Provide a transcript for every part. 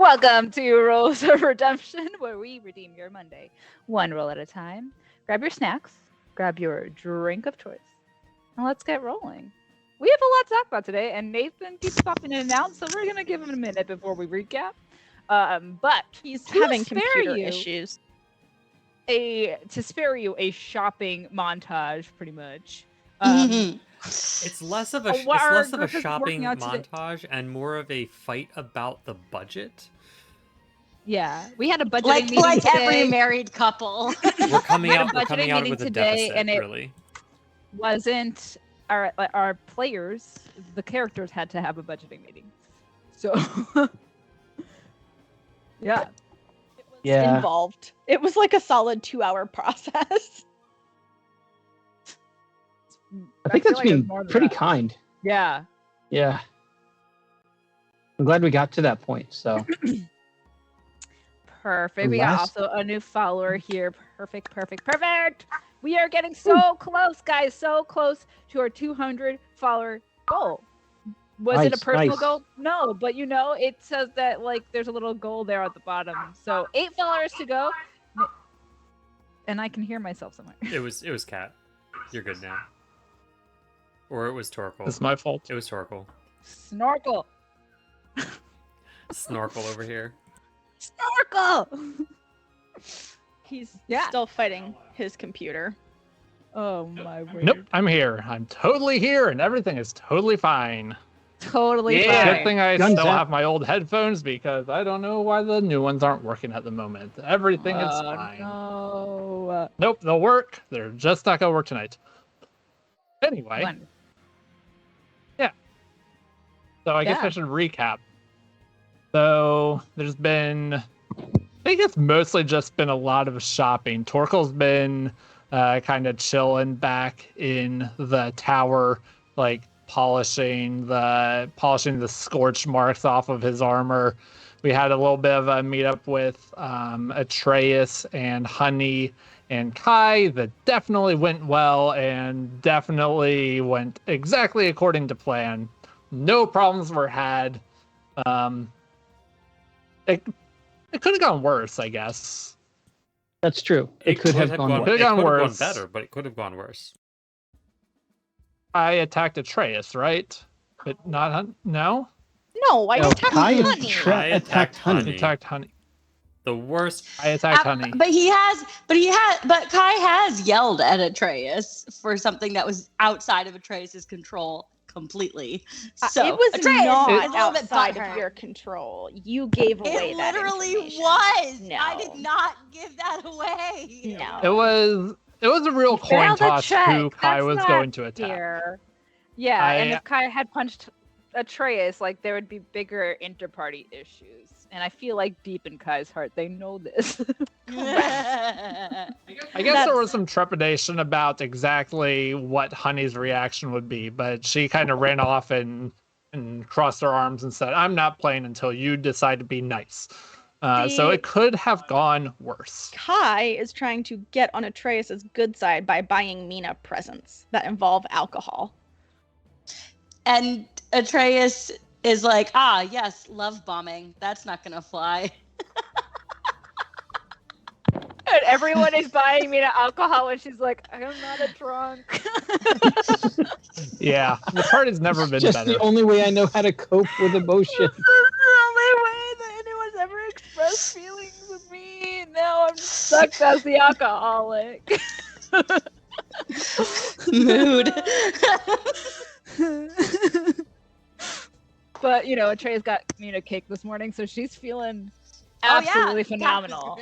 Welcome to Rolls of Redemption, where we redeem your Monday, one roll at a time. Grab your snacks, grab your drink of choice, and let's get rolling. We have a lot to talk about today, and Nathan keeps popping in and out, so we're going to give him a minute before we recap. But he's having computer issues. To spare you a shopping montage, pretty much. It's less of a shopping montage and more of a fight about the budget. Yeah, we had a budgeting meeting like today. Every married couple. We're coming out with a deficit, and it really. Wasn't our players, the characters had to have a budgeting meeting. So yeah. Involved. It was like a solid 2-hour process. I think that's been pretty kind. Yeah. Yeah. I'm glad we got to that point. So perfect. We got also a new follower here. Perfect. We are getting so close, guys. So close to our 200 follower goal. Was it a personal goal? No, but it says that there's a little goal there at the bottom. So 8 followers to go. And I can hear myself somewhere. It was Kat. You're good now. Or it was Torkel. It's my fault. It was Torkel. Snorkel. Snorkel over here. Snorkel! He's still fighting his computer. Oh my word. Nope, I'm here. I'm totally here, and everything is totally fine. Totally fine. Good thing I still have my old headphones because I don't know why the new ones aren't working at the moment. Everything is fine. No. Nope, they'll work. They're just not going to work tonight. Anyway. Yeah. So I guess I should recap. So there's been, I think it's mostly just been a lot of shopping. Torkel's been kind of chilling back in the tower, polishing the scorch marks off of his armor. We had a little bit of a meetup with Atreus and Honey and Kai that definitely went well and definitely went exactly according to plan. No problems were had. It could have gone worse, I guess. That's true. It could have gone worse. It could have gone better, but it could have gone worse. I attacked Atreus, right? But not No, I attacked Honey. I attacked Honey. Attacked Honey. The worst. I attacked Honey. But Kai has yelled at Atreus for something that was outside of Atreus's control completely. So it was Atreus, not outside of your control. You gave away that information. It literally was. No. I did not give that away. No. It was a real coin toss who Kai was going to attack. Fair. Yeah, and if Kai had punched Atreus, there would be bigger inter-party issues. And I feel like deep in Kai's heart, they know this. I guess there was some trepidation about exactly what Honey's reaction would be, but she kind of ran off and crossed her arms and said, "I'm not playing until you decide to be nice." So it could have gone worse. Kai is trying to get on Atreus' good side by buying Mina presents that involve alcohol. And Atreus is like, yes, love bombing. That's not going to fly. And everyone is buying Mina alcohol and she's like, I'm not a drunk. Yeah, the party's never been just better. The only way I know how to cope with emotion. This is the only way that anyone's ever expressed feelings with me. Now I'm stuck as the alcoholic. Mood. But Atreus got Mina cake this morning, so she's feeling absolutely phenomenal.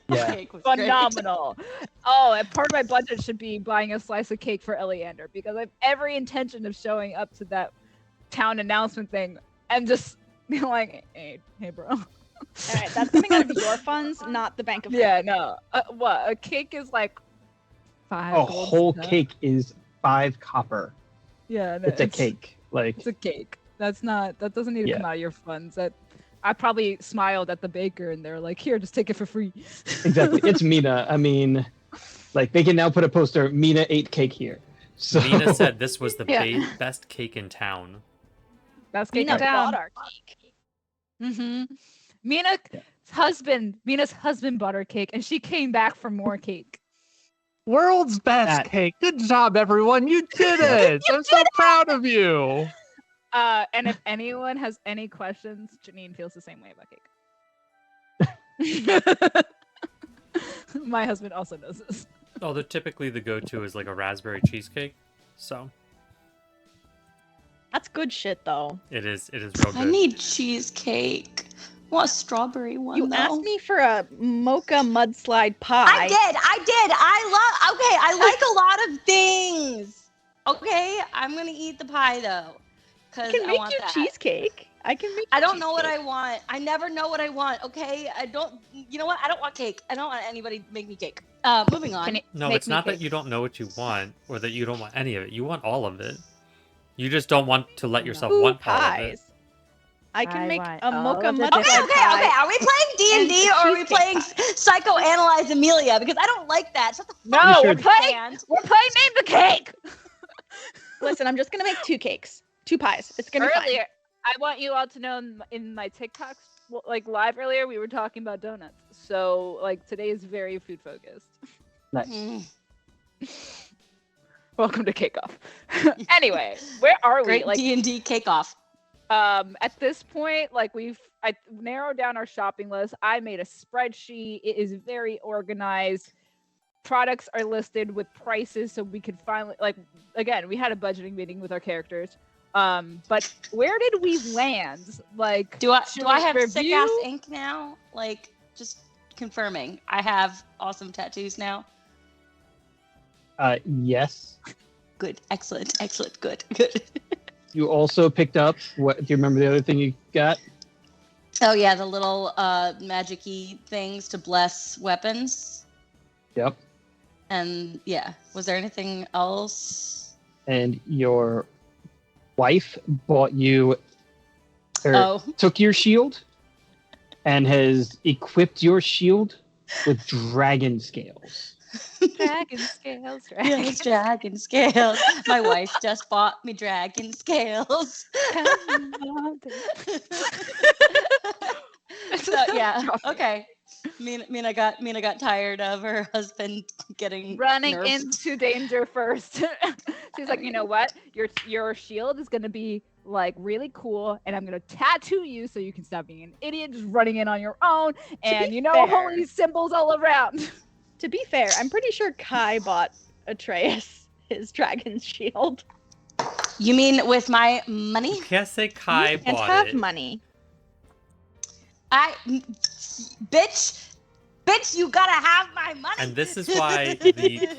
Yeah, Cake was phenomenal. Great. Oh, and part of my budget should be buying a slice of cake for Eleander because I have every intention of showing up to that town announcement thing and just being like, hey bro. All right, that's coming out of your funds, not the Bank of Yeah, no. What? A cake is like 5 A gold whole stuff. cake is 5 copper. Yeah, no, It's a cake. It's a cake. That doesn't need to come out of your funds. I probably smiled at the baker and they're like, here, just take it for free. Exactly. It's Mina. I mean, they can now put a poster, Mina ate cake here. So Mina said this was the best cake in town. Best cake Mina in town. bought our cake. Mm-hmm. Mina's husband bought her cake, and she came back for more cake. World's best cake. Good job, everyone. You did it. I'm so proud of you. And if anyone has any questions, Janine feels the same way about cake. My husband also knows this. Although typically the go-to is like a raspberry cheesecake, so That's good shit, though. it is real good. I need cheesecake. I want a strawberry one. You asked me for a mocha mudslide pie. I did. I like a lot of things. Okay, I'm gonna eat the pie though, I because can I make want you that. cheesecake. I can make. I don't know what I want. I never know what I want. Okay, I don't. You know what? I don't want cake. I don't want anybody to make me cake. Moving on. No, it's not that you don't know what you want or that you don't want any of it. You want all of it. You just don't want to let yourself want all of it. I can I make want a mocha all of the mudslide different- pie. Okay. Are we playing D&D and a or are we cheesecake playing pie. Psychoanalyze Amelia? Because I don't like that. Shut the No, fuck we're up, playing. band. We're playing Name the Cake. Listen, I'm just gonna make 2 cakes, 2 pies. It's gonna be fine. Earlier, I want you all to know in my TikToks, like live earlier, we were talking about donuts. So like today is very food focused. Nice. Mm. Welcome to Cake Off. Anyway, where are we? Great Like D&D cake off. at this point, like I narrowed down our shopping list. I made a spreadsheet. It is very organized. Products are listed with prices so we could finally, like, again, we had a budgeting meeting with our characters. But where did we land? Like, Do should I we have review? sick ass ink now? Like, just confirming. I have awesome tattoos now. Yes. Good. Excellent. Good. You also picked up what? Do you remember the other thing you got? Oh yeah, the little magic-y things to bless weapons. Yep. And yeah, was there anything else? And your wife bought you, or Oh. took your shield, and has equipped your shield with dragon scales. Dragon scales, Yes, dragon scales. My wife just bought me dragon scales. So yeah, okay. Mina got tired of her husband getting Running nerfed. into danger first. She's like, you know what? Your shield is gonna be like really cool, and I'm gonna tattoo you so you can stop being an idiot, just running in on your own, and be fair, fair- holy symbols all around. To be fair, I'm pretty sure Kai bought Atreus his dragon's shield. You mean with my money? You can't say Kai You can't bought have it. money. Bitch, you gotta have my money. And this is why the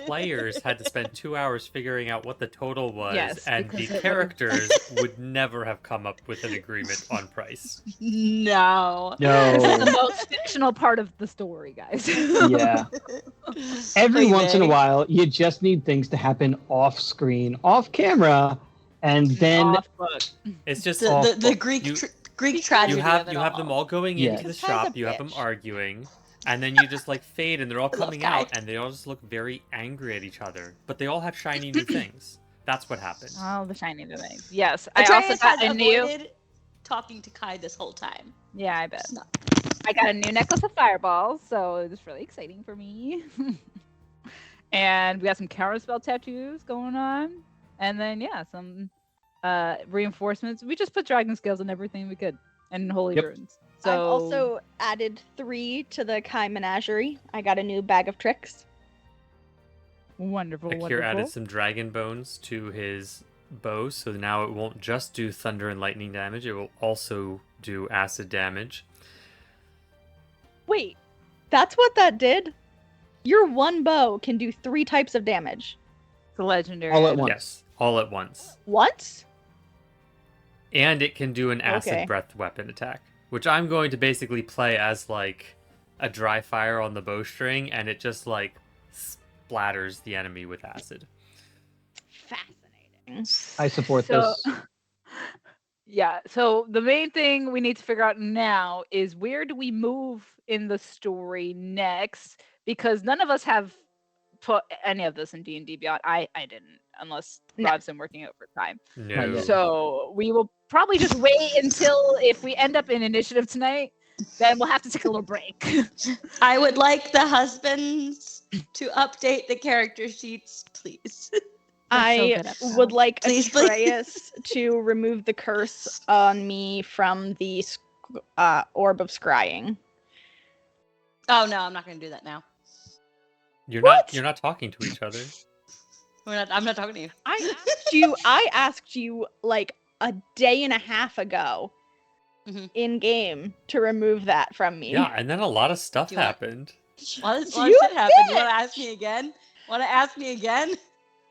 players had to spend 2 hours figuring out what the total was, Yes, and the because it characters would never have come up with an agreement on price. No. This is the No. most fictional part of the story, guys. Yeah. Every Crazy. once in a while, you just need things to happen off screen, off camera, and then Off book. It's just The Greek You- Greek tragedy. you have of it you have them all going Yeah. into the This guy's shop, a you have them bitch. arguing, and then you just like fade and they're all love coming Kai. out and they all just look very angry at each other. But they all have shiny new things. That's what happened. Oh, the shiny new things. Yes, I Atreus also got has a new. avoided talking to Kai this whole time. Yeah, I bet. It's not- I got a new necklace of fireballs, so it was really exciting for me. And we got some counterspell tattoos going on, and then yeah, some reinforcements. We just put dragon scales on everything we could, and holy Yep. runes. So I've also added 3 to the Kai menagerie. I got a new bag of tricks. wonderful, Akir wonderful. added some dragon bones to his bow, so now it won't just do thunder and lightning damage, it will also do acid damage. Wait, that's what that did? Your one bow can do 3 types of damage. It's a legendary. all at once. Yes, all at once. What? And it can do an acid Okay. breath weapon attack, which I'm going to basically play as like a dry fire on the bowstring, and it just like splatters the enemy with acid. Fascinating. I support So- this. Yeah, so the main thing we need to figure out now is where do we move in the story next? Because none of us have put any of this in D&D Beyond. I didn't, unless No. Rob's been working overtime. No. yet. So we will probably just wait until if we end up in initiative tonight, then we'll have to take a little break. I would like the husbands to update the character sheets, please. I so would like Please, Atreus to remove the curse on me from the orb of scrying. Oh no, I'm not gonna do that now. You're What? not talking to each other. I'm not talking to you. I asked you like a day and a half ago in game to remove that from me. Yeah, and then a lot of stuff Do you want- happened. What shit You happened? You want bitch! to ask me again? Want to ask me again?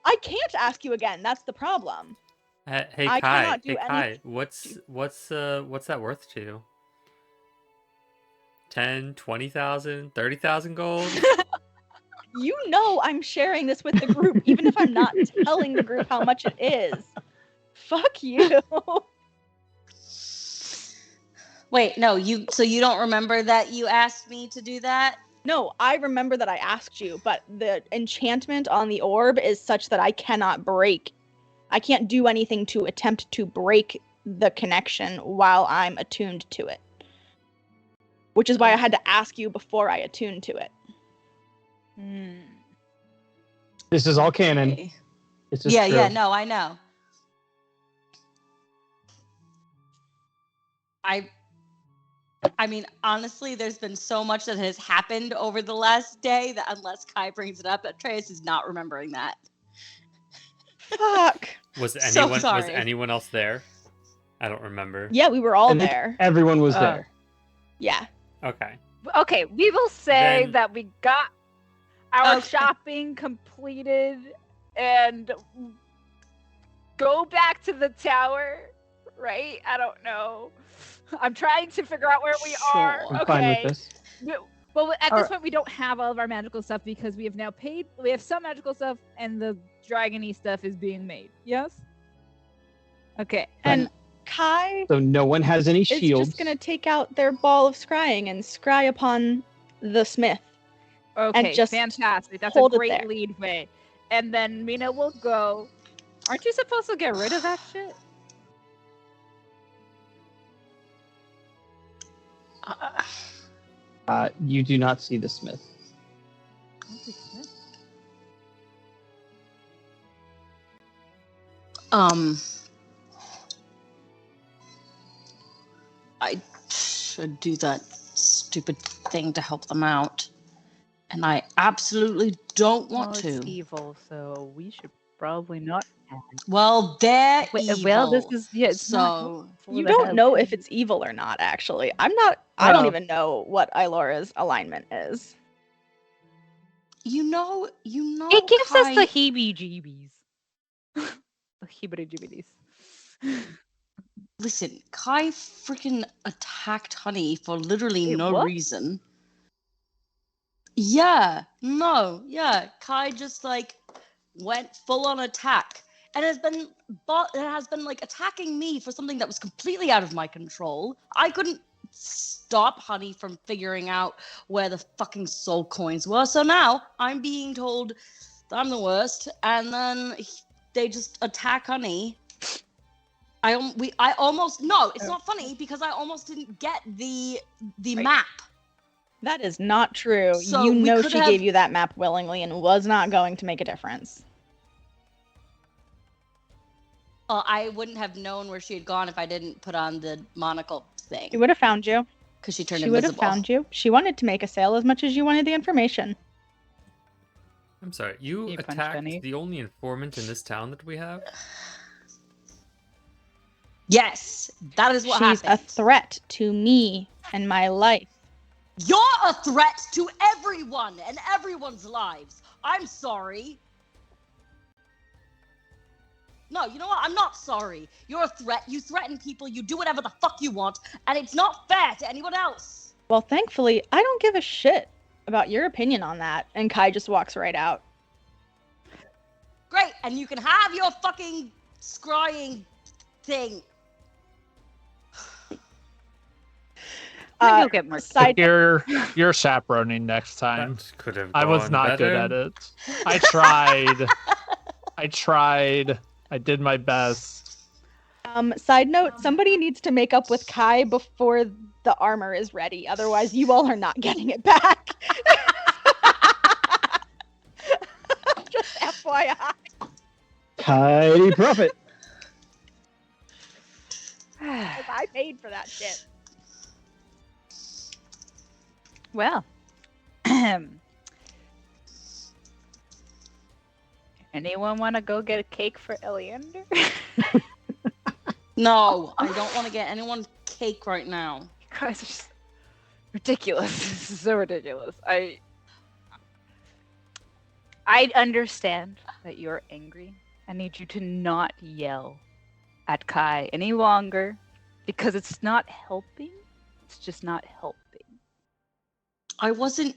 I can't ask you again. That's the problem. Hey I Kai, cannot do hey Kai, anything. what's that worth to you? 10, 20,000, 30,000 gold? You know I'm sharing this with the group, even if I'm not telling the group how much it is. Fuck you. Wait, no, so you don't remember that you asked me to do that? No, I remember that I asked you, but the enchantment on the orb is such that I cannot do anything to attempt to break the connection while I'm attuned to it. Which is why I had to ask you before I attuned to it. This is all canon. Okay. This is Yeah, true. no, I know. I mean, honestly, there's been so much that has happened over the last day that unless Kai brings it up, Atreus is not remembering that. Fuck. Was So sorry. anyone else there? I don't remember. Yeah, we were all And there. Everyone was there. Yeah. Okay. Okay, we will say Then- that we got our Okay. shopping completed and go back to the tower, right? I don't know. I'm trying to figure out where we are. Sure. I'm Okay. fine with this. Well, at this Alright. point, we don't have all of our magical stuff because we have now paid. We have some magical stuff, and the dragony stuff is being made. Yes. Okay. And Kai So no one has any is shields. just gonna take out their ball of scrying and scry upon the smith. Okay. just Fantastic. That's a hold it great there. lead way. And then Mina will go. Aren't you supposed to get rid of that shit? You do not see the smith. I should do that stupid thing to help them out. And I absolutely don't want Well, to. it's evil, so we should probably not. Well, they're evil. Well, this is it's so not You to don't have know them. if it's evil or not, actually. I don't Well. even know what Ilora's alignment is. you know. It gives us Kai- the heebie-jeebies. The heebie-jeebies. Listen, Kai freaking attacked Honey for literally Wait, no what? reason. Yeah, Kai just like went full on attack and has been like attacking me for something that was completely out of my control. I couldn't stop Honey from figuring out where the fucking soul coins were. So now I'm being told that I'm the worst, and then they just attack Honey. I almost no, it's not funny because I almost didn't get the Right. map. That is not true. So You we know could she have- gave you that map willingly and was not going to make a difference. I wouldn't have known where she had gone if I didn't put on the monocle thing She would have found you. because she turned She would have invisible. found you. She wanted to make a sale as much as you wanted the information. I'm sorry. You You punched attacked Penny. the only informant in this town that we have? Yes, that is what She's happened. a threat to me and my life. You're a threat to everyone and everyone's lives. I'm sorry. No, you know what? I'm not sorry. You're a threat. You threaten people. You do whatever the fuck you want, and it's not fair to anyone else. Well, thankfully, I don't give a shit about your opinion on that. And Kai just walks right out. Great, and you can have your fucking scrying thing. You'll get more. Side You're chaperoning next time. That could have I was gone not good better. at it. I tried. I did my best. Side note, somebody needs to make up with Kai before the armor is ready. Otherwise, you all are not getting it back. Just FYI. Tidy profit. I paid for that shit. Well. Anyone want to go get a cake for Eleander? No, I don't want to get anyone cake right now. You guys are just ridiculous. This is so ridiculous. I understand that you're angry. I need you to not yell at Kai any longer because it's not helping. It's just not helping. I wasn't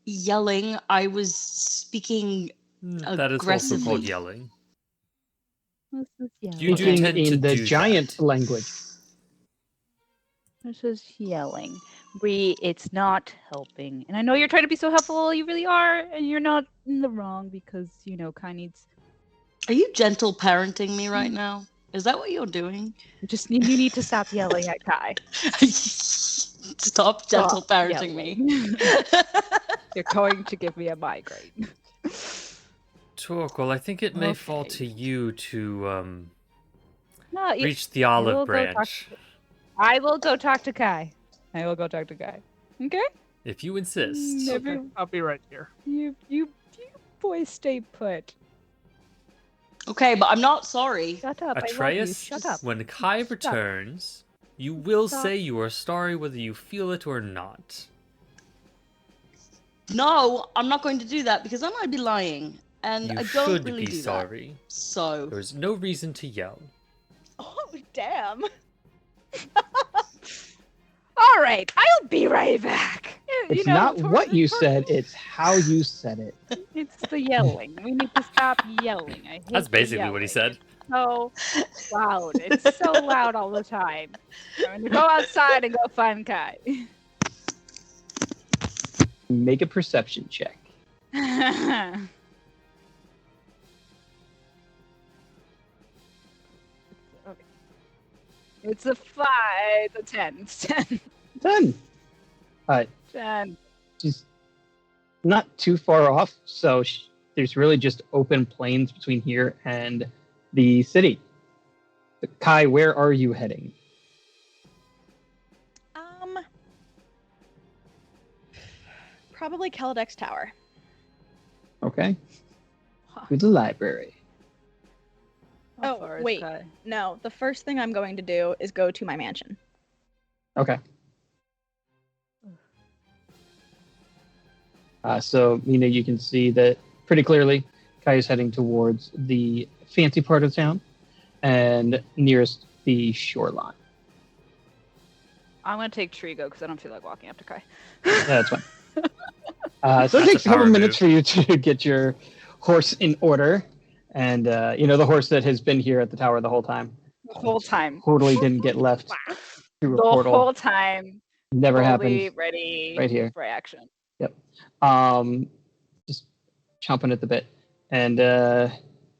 yelling. I was speaking That is also aggressively. called yelling. This is yelling. You do Speaking tend to in the do giant that. language. This is yelling. It's not helping. And I know you're trying to be so helpful, you really are, and you're not in the wrong because, Kai needs... Are you gentle parenting me right now? Is that what you're doing? You need to stop yelling at Kai. Stop gentle parenting me. You're going to give me a migraine. Torquil, I think it may fall Okay. to you to No, reach the will olive go talk branch. I will go talk to Kai. Okay? If you insist. Never- I'll be right here. You boys stay put. Okay, but I'm not sorry. Shut up. I love you. Atreus, Shut up. when Kai returns, you will say you are sorry whether you feel it or not. No, I'm not going to do that because then I'd be lying. And You I don't should really be do sorry. that. So, There is no reason to yell. Oh, damn. All right. I'll be right back. It's not what you said, it's how you said it. It's the yelling. We need to stop yelling. I hate That's the basically what he yelling. said. So loud. It's so loud all the time. I'm going to go outside and go find Kai. Make a perception check. It's a 5. It's a 10. It's 10. Done. 10. She's not too far off, so there's really just open plains between here and the city. Kai, where are you heading? Probably Kaladex Tower. Okay. To the library. How Oh, far is wait. Kai? No, the first thing I'm going to do is go to my mansion. Okay. So, you can see that pretty clearly Kai is heading towards the fancy part of town and nearest the shoreline. I'm going to take Trigo because I don't feel like walking after Kai. That's fine. So it That's takes a a couple power minutes for you to get your horse in order. And, the horse that has been here at the tower the whole time. The whole time. Totally didn't get left through a The portal. whole time. Never Fully happened. ready Right here. for action. Just chomping at the bit. And,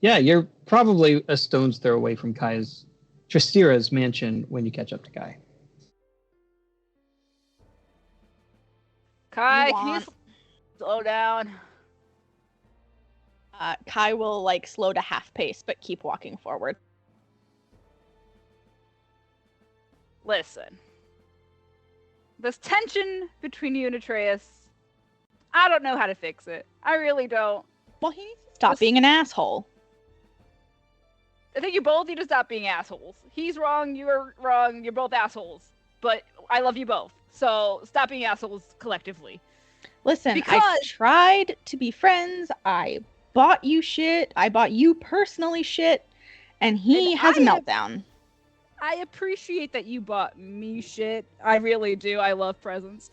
you're probably a stone's throw away from Tristira's mansion when you catch up to Kai. Kai, You can you want- slow down? Kai will slow to half pace, but keep walking forward. Listen. This tension between you and Atreus, I don't know how to fix it. I really don't. Well, he needs to stop being an asshole. I think you both need to stop being assholes. He's wrong, you're wrong, you're both assholes. But I love you both. So stop being assholes collectively. Listen, I Because- tried to be friends. I bought you shit. I bought you personally shit. And he And has a I have- meltdown. I appreciate that you bought me shit. I really do. I love presents.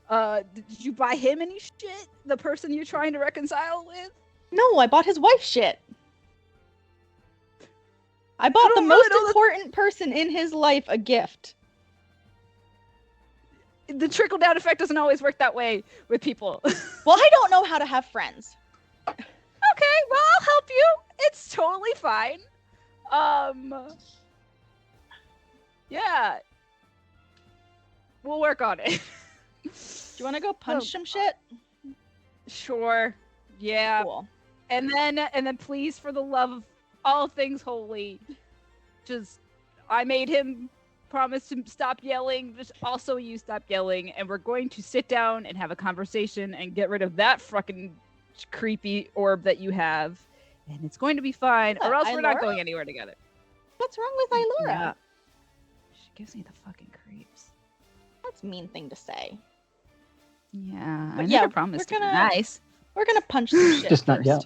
Did you buy him any shit? The person you're trying to reconcile with? No, I bought his wife shit. I bought the don't really most know that- important person in his life a gift. The trickle-down effect doesn't always work that way with people. Well, I don't know how to have friends. Okay, well, I'll help you. It's totally fine. Yeah. We'll work on it. Do you want to go punch some shit? Sure. Yeah. Cool. And then please, for the love of all things holy, I made him promise to stop yelling. Just also you stop yelling, and we're going to sit down and have a conversation and get rid of that fucking creepy orb that you have, and it's going to be fine. Or else we're not going anywhere together. What's wrong with Ilora? Yeah. She gives me the fucking creeps. That's a mean thing to say. Yeah, But I yeah, never promised to we're be gonna- nice. We're gonna punch some shit. Just not first. yell.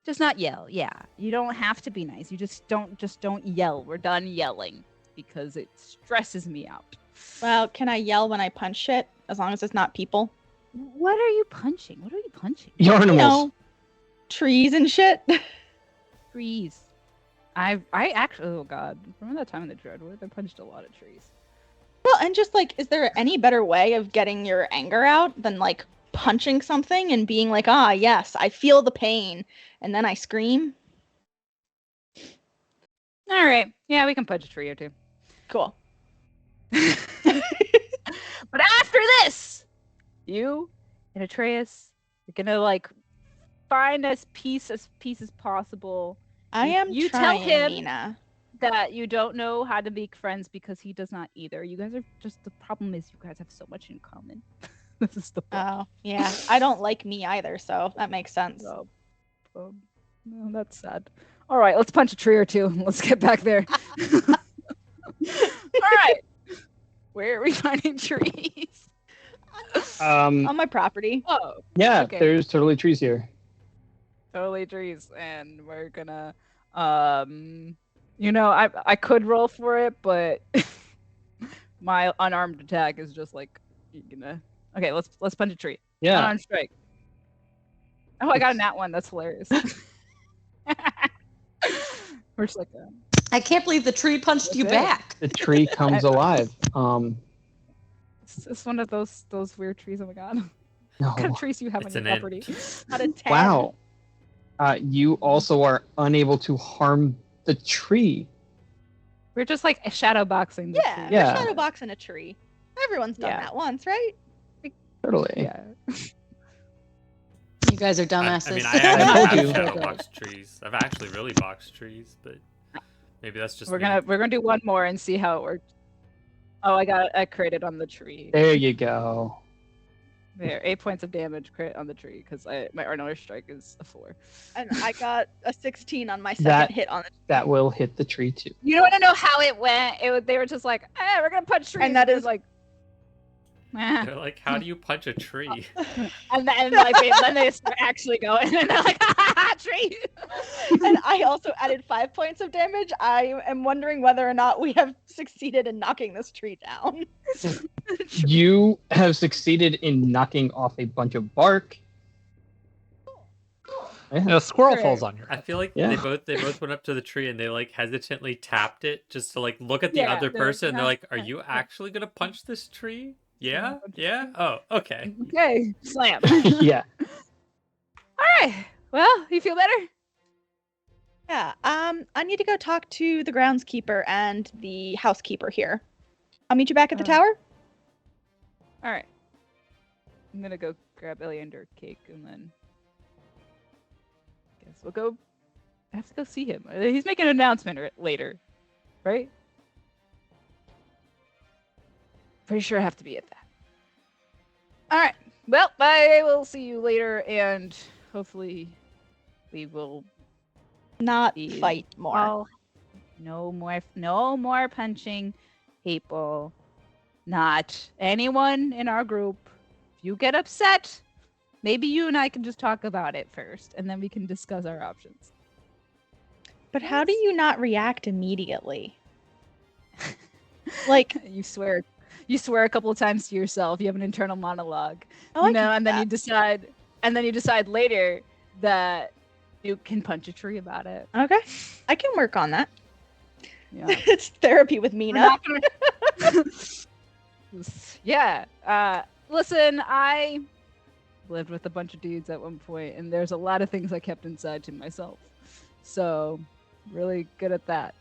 Just not yell. Yeah, you don't have to be nice. You just don't yell. We're done yelling because it stresses me out. Well, can I yell when I punch shit as long as it's not people? What are you punching? What are you punching? Your You animals. know, trees and shit. Trees. I actually, oh god, remember that time in the Dreadwood? I punched a lot of trees. Well, and just like, is there any better way of getting your anger out than like punching something and being like, ah, yes, I feel the pain, and then I scream? All right, yeah, we can punch a tree or two. Cool. But after this, you and Atreus are gonna like find as peace as possible. I am You tell trying, him- Mina. That you don't know how to make friends because he does not either. You guys are just, the problem is you guys have so much in common. This is the problem. Oh, yeah. I don't like me either, so that makes sense. So, no, that's sad. All right, let's punch a tree or two. Let's get back there. All right. Where are we finding trees? On my property. Oh, Yeah, Okay. there's totally trees here. totally trees. And we're gonna, I could roll for it, but my unarmed attack is just like, okay, let's punch a tree. Yeah. Unarmed strike. Oh, I got a nat one. That's hilarious. We're just like, I can't believe the tree punched you That's it. back. The tree comes alive. it's one of those weird trees. Oh my god. No. What kind of trees do you have It's on your an property? Out of 10. Wow. You also are unable to harm the tree. We're just like shadow boxing. The Yeah, tree. Yeah. we're shadow boxing a tree. Everyone's done Yeah. that once, right? Totally. Yeah. You guys are I dumbasses. mean, I told actually you. have shadow boxed trees. I've actually really boxed trees, but maybe that's just We're me. gonna do one more and see how it works. Oh, I critted on the tree. There you go. There, 8 points of damage crit on the tree because my armor strike is a 4. And I got a 16 on my second That- hit on it. That will hit the tree too. You want to know how it went? They were just like, we're gonna punch trees. And that it was is- like, eh. They're like, how do you punch a tree? And then like then they start actually going, and they're like, tree. And I also added 5 points of damage. I am wondering whether or not we have succeeded in knocking this tree down. You have succeeded in knocking off a bunch of bark. Yeah. A squirrel Right. falls on your I head. feel like Yeah. they both went up to the tree and they like hesitantly tapped it just to like look at the Yeah, other they're like, person. They're like, "Are yeah, you yeah. actually gonna punch this tree? Yeah, punch the yeah. tree." Oh, okay. Okay, slam. Yeah. All right. Well, you feel better? Yeah. I need to go talk to the groundskeeper and the housekeeper here. I'll meet you back at the Oh. tower. All right. I'm gonna go grab Eleander cake and then guess we'll go. I have to go see him. He's making an announcement later, right? Pretty sure I have to be at that. All right. Well, I will see you later, and hopefully we will. Not Be- fight more. Oh, no more punching people. Not anyone in our group. If you get upset, maybe you and I can just talk about it first, and then we can discuss our options. But how do you not react immediately? Like, You swear a couple of times to yourself. You have an internal monologue, oh, I and then you decide later that you can punch a tree about it. okay, I can work on that. Yeah. It's therapy with We're Mina. not gonna- yeah. Listen, I lived with a bunch of dudes at one point, and there's a lot of things I kept inside to myself. So, really good at that.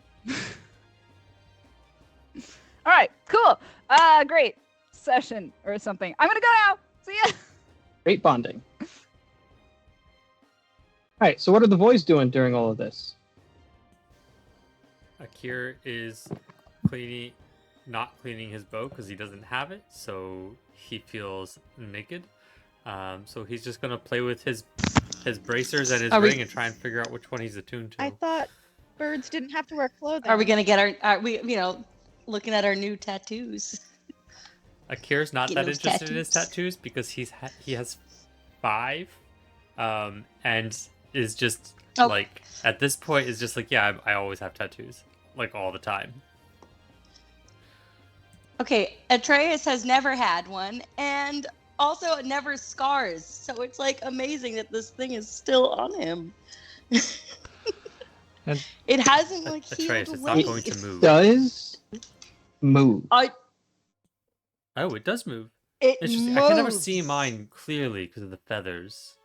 All right, cool. Great session or something. I'm gonna go now. See ya. Great bonding. All right, so what are the boys doing during all of this? Akir is not cleaning his bow because he doesn't have it, so he feels naked. So he's just gonna play with his bracers and his ring and try and figure out which one he's attuned to. I thought birds didn't have to wear clothing. Are we gonna get are we looking at our new tattoos? Akir's not that interested in his tattoos because he has 5, and is just like at this point is just like, yeah, I always have tattoos, like all the time. Okay, Atreus has never had one, and also it never scars, so it's like amazing that this thing is still on him. And it hasn't like Atreus, healed it's away. not going to move. It does move. Oh, it does move. It Interesting. moves. I can never see mine clearly because of the feathers.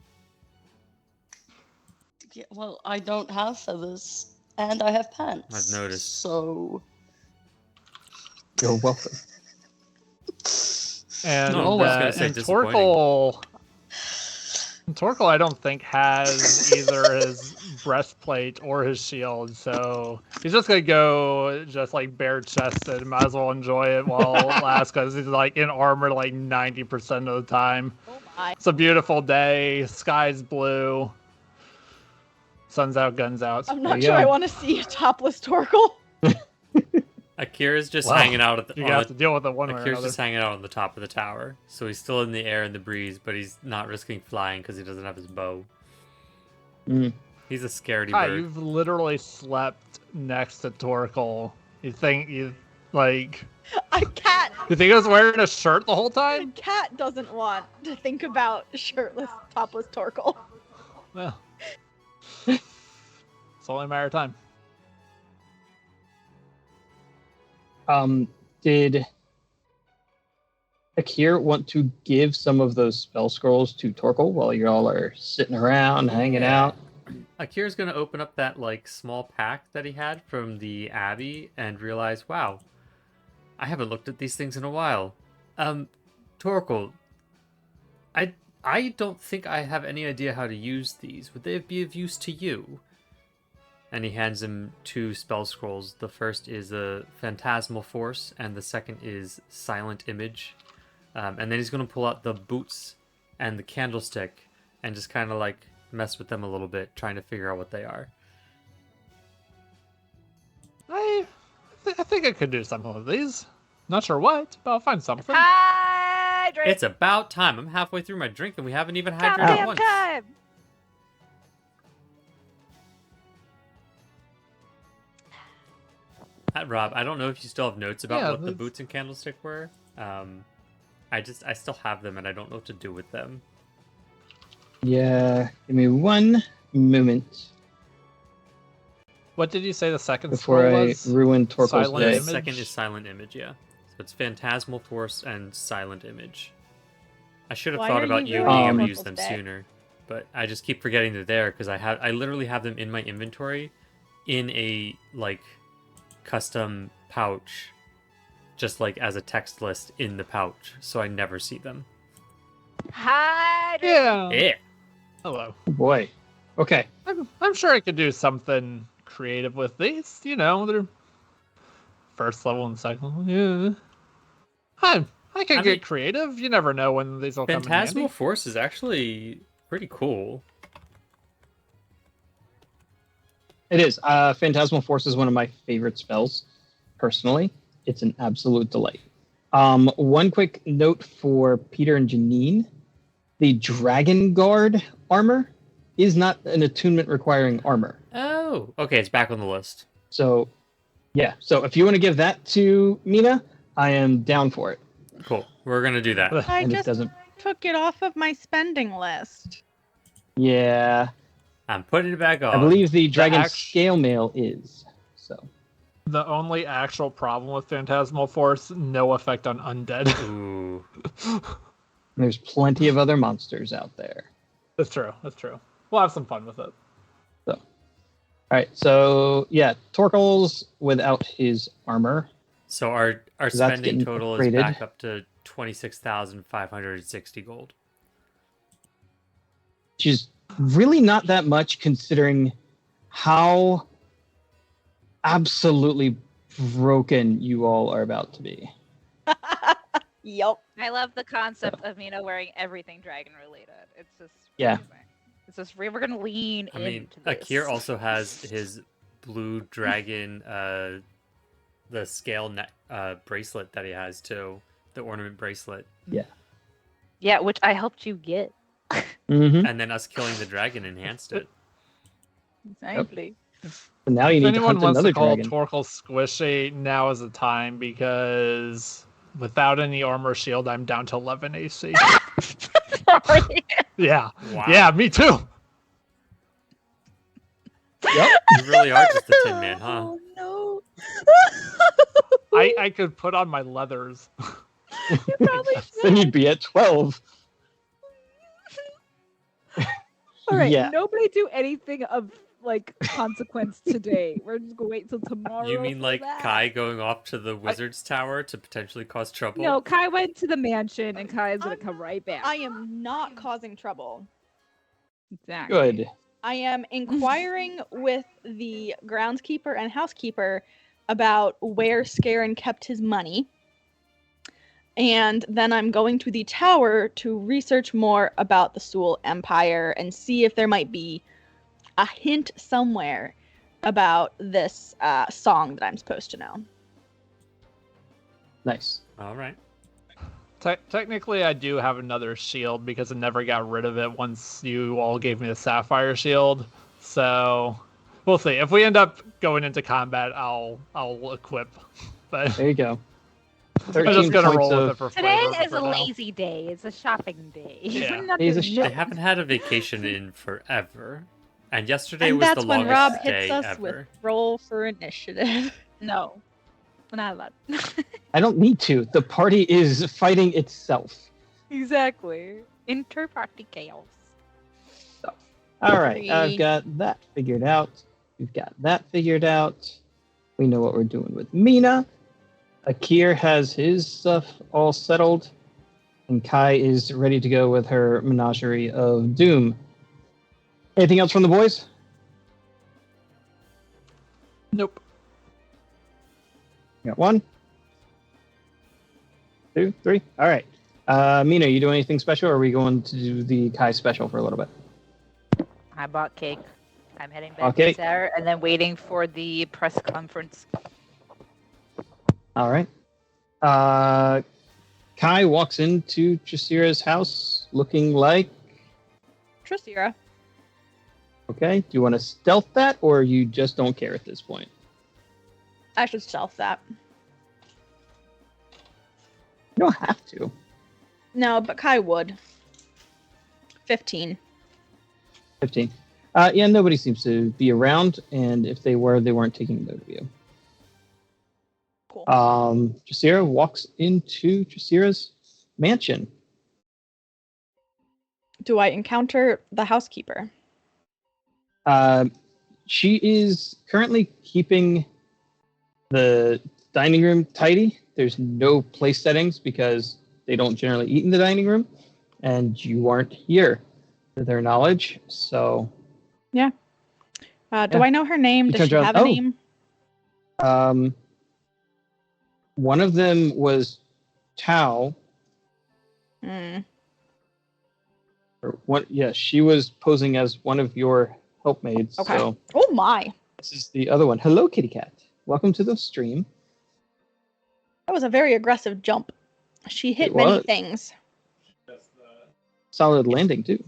Yeah, well, I don't have feathers, and I have pants. I've noticed. So. You're welcome. And, No, I was gonna say and disappointing. Torkel, I don't think has either his breastplate or his shield, so he's just gonna go just like bare chested. Might as well enjoy it while it lasts, because he's like in armor like 90% of the time. Oh my. It's a beautiful day. Sky's blue. Sun's out, guns out. I'm not sure I want to see a topless Torkel. Akira's just hanging out at the. You have to deal with it one way or Akira's another. just hanging out on the top of the tower, so he's still in the air in the breeze, but he's not risking flying because he doesn't have his bow. He's a scaredy bird. You've literally slept next to Torkel. You think you like? A cat. You think he was wearing a shirt the whole A time? cat doesn't want to think about shirtless, topless Torkel. Well, it's only a matter of time. Did Akir want to give some of those spell scrolls to Torkel while you all are sitting around, hanging out? Akira's gonna open up that like small pack that he had from the Abbey and realize, wow, I haven't looked at these things in a while. Torkel, I don't think I have any idea how to use these. Would they be of use to you? And he hands him 2 spell scrolls. The first is a Phantasmal Force, and the second is Silent Image. And then he's going to pull out the boots and the candlestick and just kind of like mess with them a little bit, trying to figure out what they are. I think I could do something with these. Not sure what, but I'll find something. Hydrate. It's about time. I'm halfway through my drink and we haven't even hydrated Goddamn once. time. Rob, I don't know if you still have notes about what the that's- boots and candlestick were. I still have them and I don't know what to do with them. Yeah, give me one moment What did you say the second before scroll I was? ruin Torkel's Silent day. The Image? second is Silent Image, yeah. So it's Phantasmal Force and Silent Image. I should have Why thought are about you you ruining being able to Torkel's use them day? sooner, but I just keep forgetting they're there because I literally have them in my inventory in a like custom pouch, just like as a text list in the pouch, so I never see them. Hydrate. Yeah. Yeah. Hello. Oh boy. Okay. I'm sure I could do something creative with these. You know, they're first level and second level. Yeah. I can I get mean, creative. You never know when these will come in Phantasmal handy. Force is actually pretty cool. It is. Phantasmal Force is one of my favorite spells, personally. It's an absolute delight. One quick note for Peter and Janine. The Dragon Guard armor is not an attunement requiring armor. Oh, okay, it's back on the list. So, yeah. So if you want to give that to Mina, I am down for it. Cool. We're gonna do that. I And it just doesn't. took it off of my spending list. Yeah. I'm putting it back on. I believe the Dragon act- Scale Mail is. So. The only actual problem with Phantasmal Force, no effect on undead. Ooh. There's plenty of other monsters out there. That's true. That's true. We'll have some fun with it. All right, so yeah, Torkel's without his armor. So our That's spending getting total upgraded. is back up to 26,560 gold. Which is really not that much considering how absolutely broken you all are about to be. Yup. I love the concept of Mina wearing everything dragon related. It's just Yeah. amazing. It's just we're gonna lean I mean, into this. Akir also has his blue dragon, the scale bracelet that he has too, the ornament bracelet. Yeah, which I helped you get. Mm-hmm. And then us killing the dragon enhanced it. Exactly. So now you If need to anyone hunt wants another to call dragon. Torkel squishy, now is the time because without any armor shield, I'm down to 11 AC. Yeah. Wow. Yeah, me too. Yep. You really are just a tin man, huh? Oh no. I could put on my leathers. You probably Then should. you'd be at 12. All right. Yeah. Nobody do anything of like consequence today. We're just gonna wait till tomorrow. You mean for like that. Kai going off to the wizard's tower to potentially cause trouble? No, Kai went to the mansion, and Kai is gonna I'm come right back. I am not causing trouble. Exactly. Good. I am inquiring with the groundskeeper and housekeeper about where Scarin kept his money. And then I'm going to the tower to research more about the Soul Empire and see if there might be a hint somewhere about this song that I'm supposed to know. Nice. All right. Technically, I do have another shield because I never got rid of it once you all gave me the sapphire shield. So we'll see. If we end up going into combat, I'll equip. But There you go. I'm 13 just gonna points roll with of- it for Today flavor is for a now. lazy day. It's a shopping day. Yeah. We're not Today's a doing show. They nothing. haven't had a vacation in forever. And yesterday And was that's the when longest Rob day hits us ever. with roll for initiative. No, we're not allowed. I don't need to. The party is fighting itself. Exactly. Inter-party chaos. All right, Three. I've got that figured out. We've got that figured out. We know what we're doing with Mina. Akir has his stuff all settled. And Kai is ready to go with her menagerie of doom. Anything else from the boys? Nope. Got 1, 2, 3. All right. Mina, you doing anything special, or are we going to do the Kai special for a little bit? I bought cake. I'm heading back Okay. to Sarah and then waiting for the press conference. All right. Kai walks into Chasira's house looking like... Tristira. Okay, do you want to stealth that, or you just don't care at this point? I should stealth that. You don't have to. No, but Kai would. 15. 15. Yeah, nobody seems to be around, and if they were, they weren't taking note of you. Cool. Chasira walks into Chasira's mansion. Do I encounter the housekeeper? She is currently keeping the dining room tidy. There's no place settings because they don't generally eat in the dining room, and you aren't here to their knowledge. So, Do Yeah. I know her name? You Does turned she around- have a oh. name? One of them was Tao. Hmm. Or what? Yeah, she was posing as one of your helpmaids. Okay. So Oh my. this is the other one. Hello, Kitty Cat. Welcome to the stream. That was a very aggressive jump. She hit It many was. things. Solid landing too.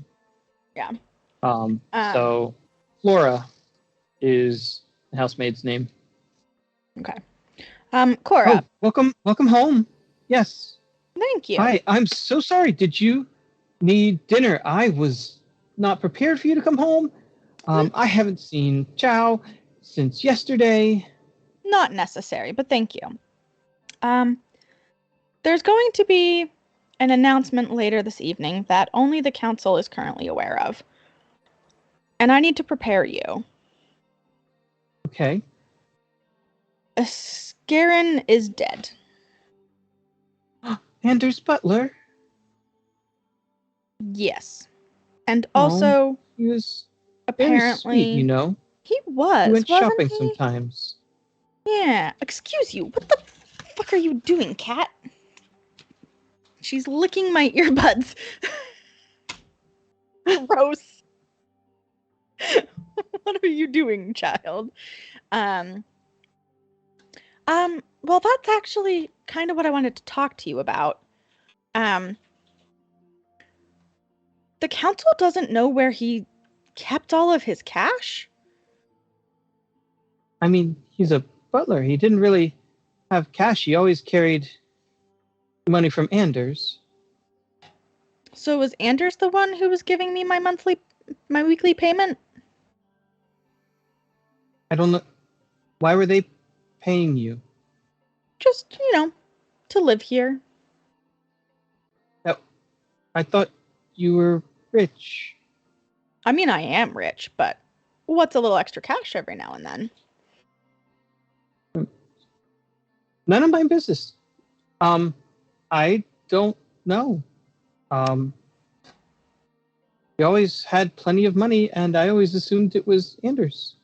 Yeah. So Flora is the housemaid's name. Okay. Cora, Oh, welcome home. Yes. thank you. Hi, I'm so sorry. Did you need dinner? I was not prepared for you to come home. I haven't seen Chow since yesterday. Not necessary, but thank you. There's going to be an announcement later this evening that only the council is currently aware of. And I need to prepare you. Okay. Scarin is dead. Anders Butler. Yes. And Oh, also, he was apparently, very sweet, you know. he was. We went wasn't shopping he? sometimes. Yeah. Excuse you. What the fuck are you doing, cat? She's licking my earbuds. Gross. What are you doing, child? Well, that's actually kind of what I wanted to talk to you about. The council doesn't know where he kept all of his cash. I mean, he's a butler. He didn't really have cash. He always carried money from Anders. So was Anders the one who was giving me my weekly payment? I don't know. Why were they paying you? Just, to live here. I thought you were rich. I mean, I am rich, but what's a little extra cash every now and then? None of my business. I don't know. We always had plenty of money, and I always assumed it was Anders.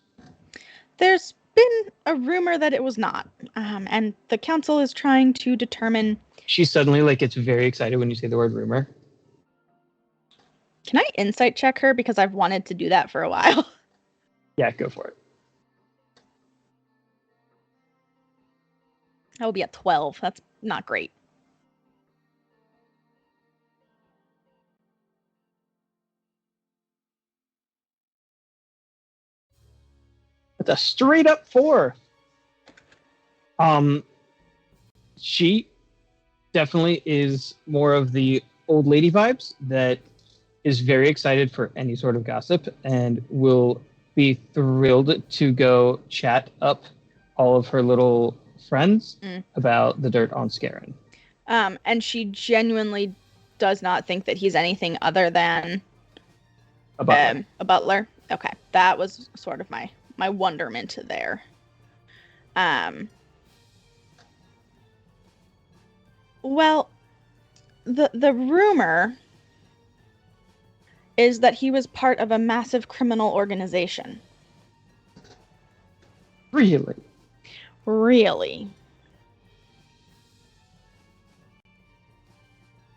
There's been a rumor that it was not, and the council is trying to determine. She suddenly gets very excited when you say the word rumor. Can I insight check her, because I've wanted to do that for a while? Yeah, go for it. That would be a 12. That's not great. It's a straight up 4. She definitely is more of the old lady vibes that is very excited for any sort of gossip and will be thrilled to go chat up all of her little friends about the dirt on Scarin. And she genuinely does not think that he's anything other than a butler. A butler. Okay, that was sort of my wonderment there. Well, the rumor is that he was part of a massive criminal organization. Really? Really?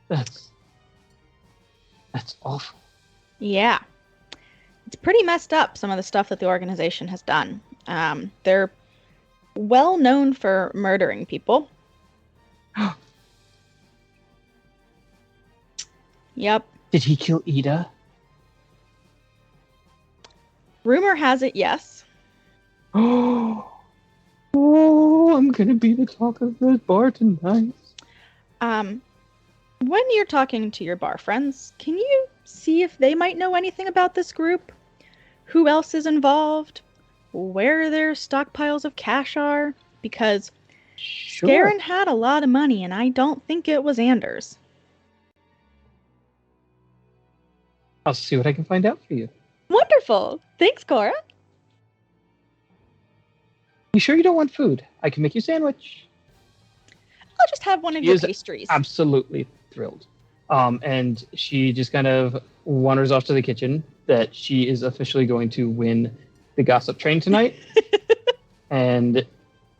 That's awful. Yeah. It's pretty messed up, some of the stuff that the organization has done. They're well known for murdering people. Yep. Did he kill Ida? Rumor has it, yes. Oh, I'm gonna be the talk of the bar tonight. When you're talking to your bar friends, can you see if they might know anything about this group? Who else is involved? Where their stockpiles of cash are? Because Sure. Scarin had a lot of money, and I don't think it was Anders. I'll see what I can find out for you. Wonderful. Thanks, Cora. You sure you don't want food? I can make you a sandwich. I'll just have one of your pastries. Absolutely thrilled. And she just kind of wanders off to the kitchen that she is officially going to win the gossip train tonight and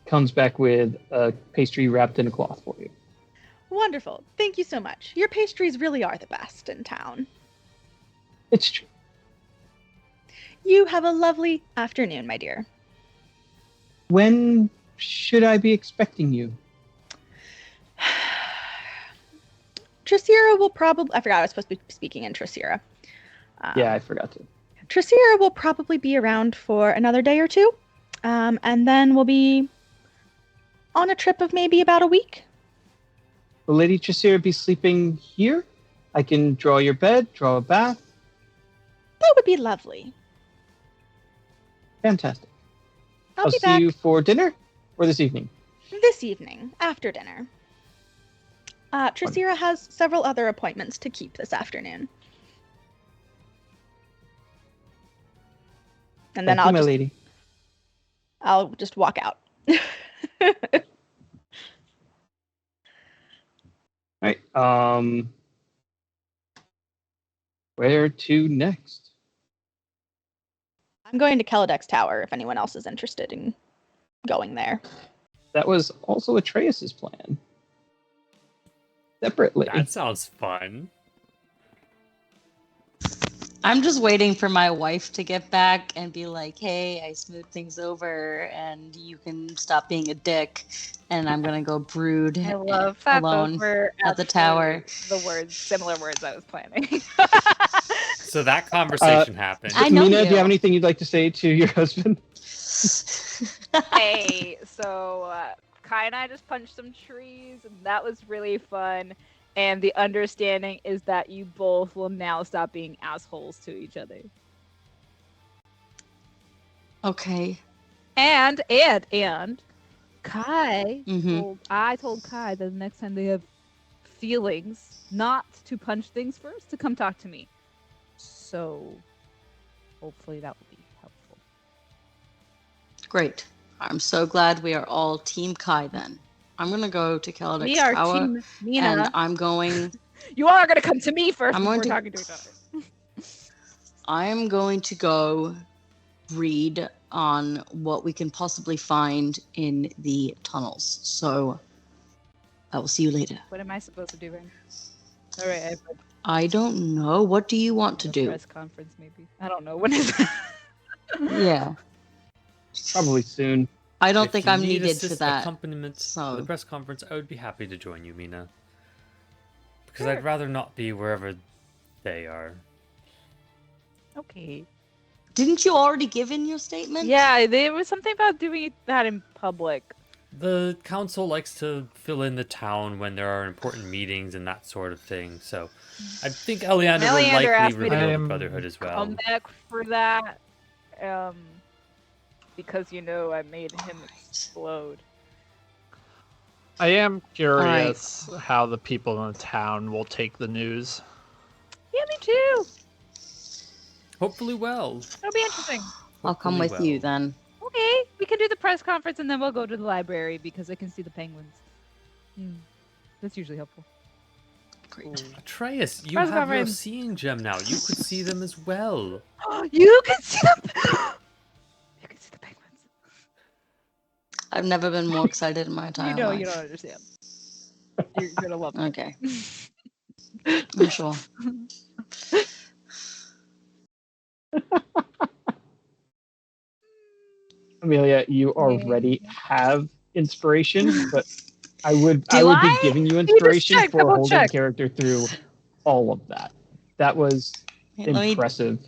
comes back with a pastry wrapped in a cloth for you. Wonderful. Thank you so much. Your pastries really are the best in town. It's true. You have a lovely afternoon, my dear. When should I be expecting you? Trasira will probably... I forgot I was supposed to be speaking in Trasira. Yeah, I forgot to. Trasira will probably be around for another day or two. And then we'll be on a trip of maybe about a week. Will Lady Trasira be sleeping here? I can draw your bed, draw a bath. That would be lovely. Fantastic. I'll be see back you for dinner or this evening? this evening, after dinner. Trasira has several other appointments to keep this afternoon. And then Thank you, my lady. I'll just walk out. Right. Where to next? I'm going to Kelodek's tower if anyone else is interested in going there. That was also Atreus's plan. Separately. That sounds fun. I'm just waiting for my wife to get back and be like, hey, I smoothed things over and you can stop being a dick. And I'm going to go brood I love that alone those were at the actually tower. the words, similar words I was planning. So that conversation happened. I know Mina, you. do you have anything you'd like to say to your husband? Hey, so Kai and I just punched some trees, and that was really fun. And the understanding is that you both will now stop being assholes to each other. Okay. And Kai Mhm. I told Kai that the next time they have feelings, not to punch things first, to come talk to me. So hopefully that will be helpful. Great. I'm so glad we are all Team Kai then. I'm going to go to Kelodek's We are tower. Team Mina. And I'm going... You all are going to come to me first I'm before going to- talking to each other. I'm going to go read on what we can possibly find in the tunnels. So I will see you later. What am I supposed to do right now? All right, I don't know. What do you want to do? Press conference, maybe. I don't know. When is that? Yeah. Probably soon. I don't If think you I'm need needed for assist that. accompaniment for so- the press conference, I would be happy to join you, Mina. Because Sure. I'd rather not be wherever they are. Okay. Didn't you already give in your statement? Yeah, there was something about doing that in public. The council likes to fill in the town when there are important meetings and that sort of thing, so I think Eliander will Eliander asked likely me to reveal the come Brotherhood as well. Come back for that. Because, I made him explode. I am curious how the people in the town will take the news. Yeah, me too. Hopefully well. It'll be interesting. I'll come Hopefully with you well. then. Okay, we can do the press conference and then we'll go to the library because I can see the penguins. That's usually helpful. Great. Atreus, you Press have your conference. seeing gem now. You could see them as well. You can see them. You can see the penguins. I've never been more excited in my entire life. You don't understand. You're gonna love it. Okay. I'm sure. Amelia, you already have inspiration, but I would Do be I? giving you just inspiration check, for double holding check. character through all of that. That was Hey, let me- impressive.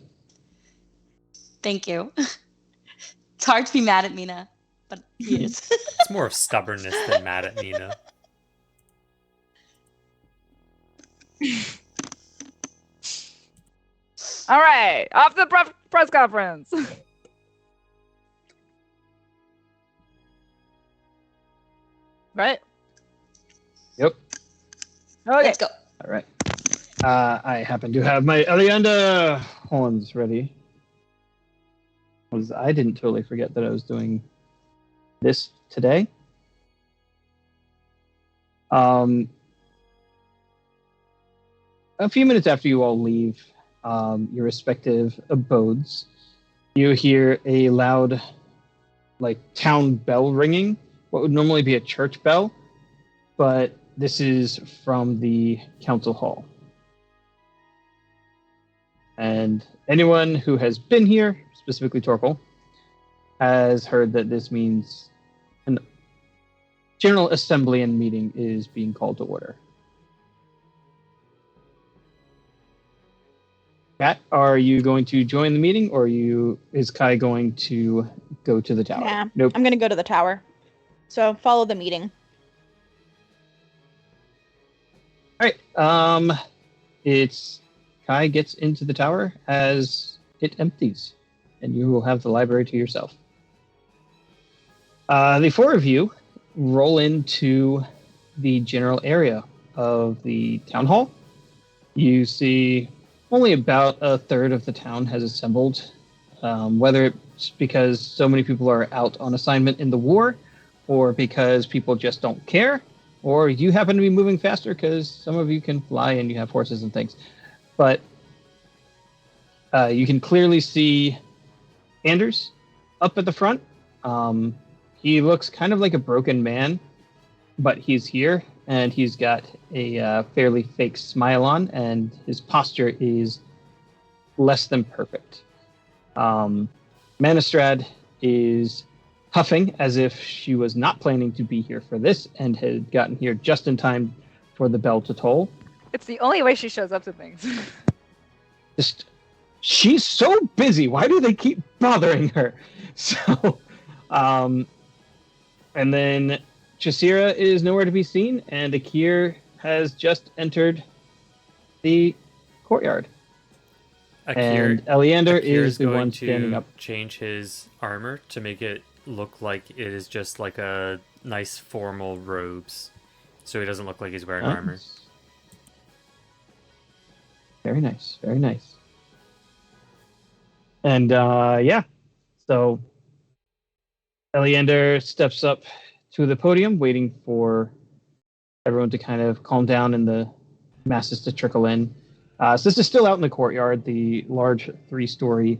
Thank you. It's hard to be mad at Mina, but he is. It's more of stubbornness than mad at Mina. All right, off to the press conference. Right? Yep. Okay. Let's go. All right. I happen to have my Elianda horns ready. I didn't totally forget that I was doing this today. A few minutes after you all leave your respective abodes, you hear a loud, town bell ringing. What would normally be a church bell, but this is from the council hall. And anyone who has been here, specifically Torkel, has heard that this means an general assembly and meeting is being called to order. Kat, are you going to join the meeting, or is Kai going to go to the tower? Nah, Nope. I'm gonna go to the tower. So follow the meeting. All right. It's Kai gets into the tower as it empties, and you will have the library to yourself. The four of you roll into the general area of the town hall. You see only about a third of the town has assembled, whether it's because so many people are out on assignment in the war, or because people just don't care, or you happen to be moving faster because some of you can fly and you have horses and things. But you can clearly see Anders up at the front. He looks kind of like a broken man, but he's here, and he's got a fairly fake smile on, and his posture is less than perfect. Manistrad is huffing as if she was not planning to be here for this and had gotten here just in time for the bell to toll. It's the only way she shows up to things. She's so busy. Why do they keep bothering her? So, and then Chasira is nowhere to be seen, and Akir has just entered the courtyard. And Eleander is the one standing up. Change his armor to make it look like it is just like a nice formal robes, so he doesn't look like he's wearing armor. Very nice, very nice. And so Eleander steps up to the podium, waiting for everyone to kind of calm down and the masses to trickle in. So this is still out in the courtyard, the large 3-story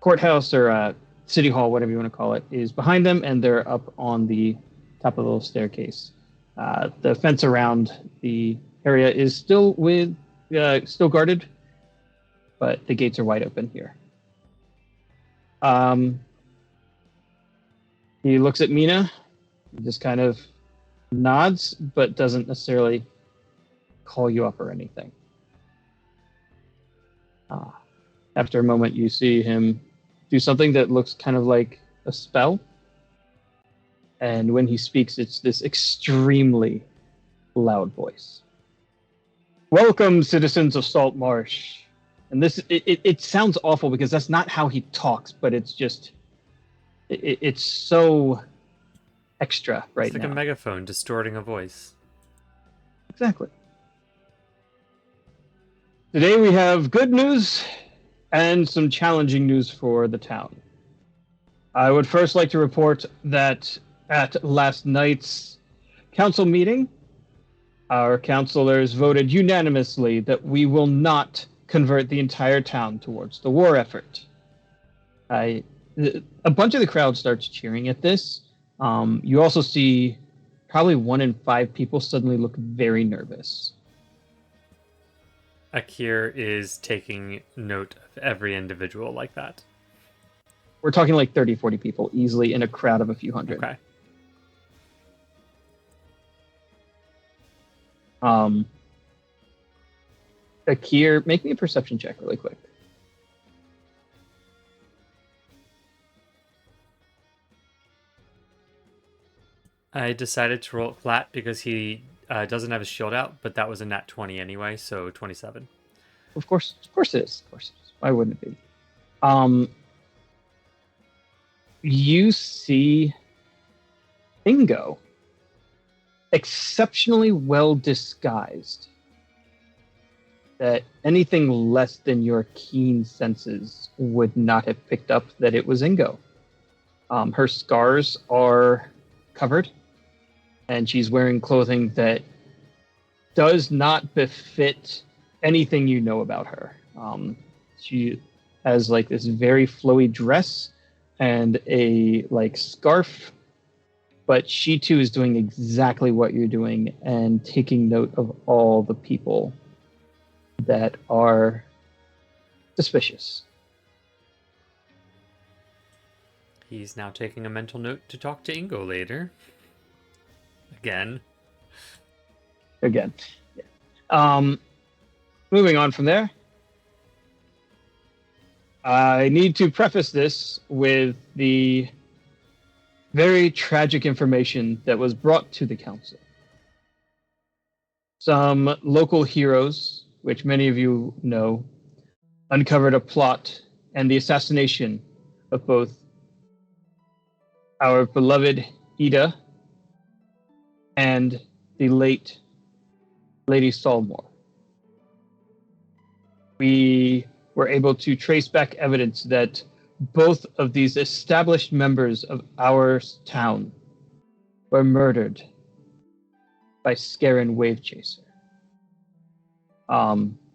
courthouse or city hall, whatever you want to call it, is behind them, and they're up on the top of the little staircase. The fence around the area is still guarded, but the gates are wide open here. He looks at Mina, just kind of nods, but doesn't necessarily call you up or anything. After a moment, you see him do something that looks kind of like a spell. And when he speaks, it's this extremely loud voice. Welcome, citizens of Salt Marsh. And this, it sounds awful because that's not how he talks, but it's just, it's so extra right now. It's like a megaphone distorting a voice. Exactly. Today we have good news and some challenging news for the town. I would first like to report that at last night's council meeting, our councilors voted unanimously that we will not convert the entire town towards the war effort. A bunch of the crowd starts cheering at this. You also see probably 1 in 5 people suddenly look very nervous. Akir is taking note of every individual like that. We're talking like 30, 40 people easily in a crowd of a few hundred. Okay. Akir, make me a perception check really quick. I decided to roll it flat because he doesn't have his shield out, but that was a nat 20 anyway, so 27. Of course it is. Of course it is. Why wouldn't it be? You see Ingo exceptionally well disguised that anything less than your keen senses would not have picked up that it was Ingo. Her scars are covered, and she's wearing clothing that does not befit anything you know about her. She has like this very flowy dress and a like scarf, but she too is doing exactly what you're doing and taking note of all the people that are suspicious. He's now taking a mental note to talk to Ingo later. Again. Yeah. Moving on from there. I need to preface this with the very tragic information that was brought to the council. Some local heroes, which many of you know, uncovered a plot and the assassination of both our beloved Ida and the late Lady Solmore. We were able to trace back evidence that both of these established members of our town were murdered by Scarin Wavechaser.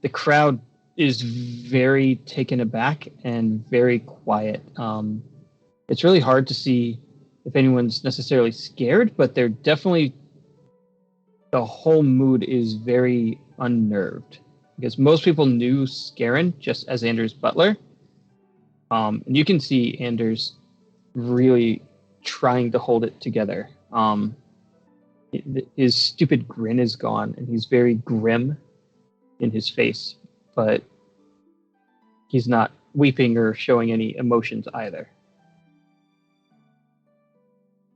The crowd is very taken aback and very quiet. It's really hard to see if anyone's necessarily scared, but they're definitely, the whole mood is very unnerved because most people knew Scarin just as Anders' butler. And you can see Anders really trying to hold it together. His stupid grin is gone and he's very grim in his face, but he's not weeping or showing any emotions either.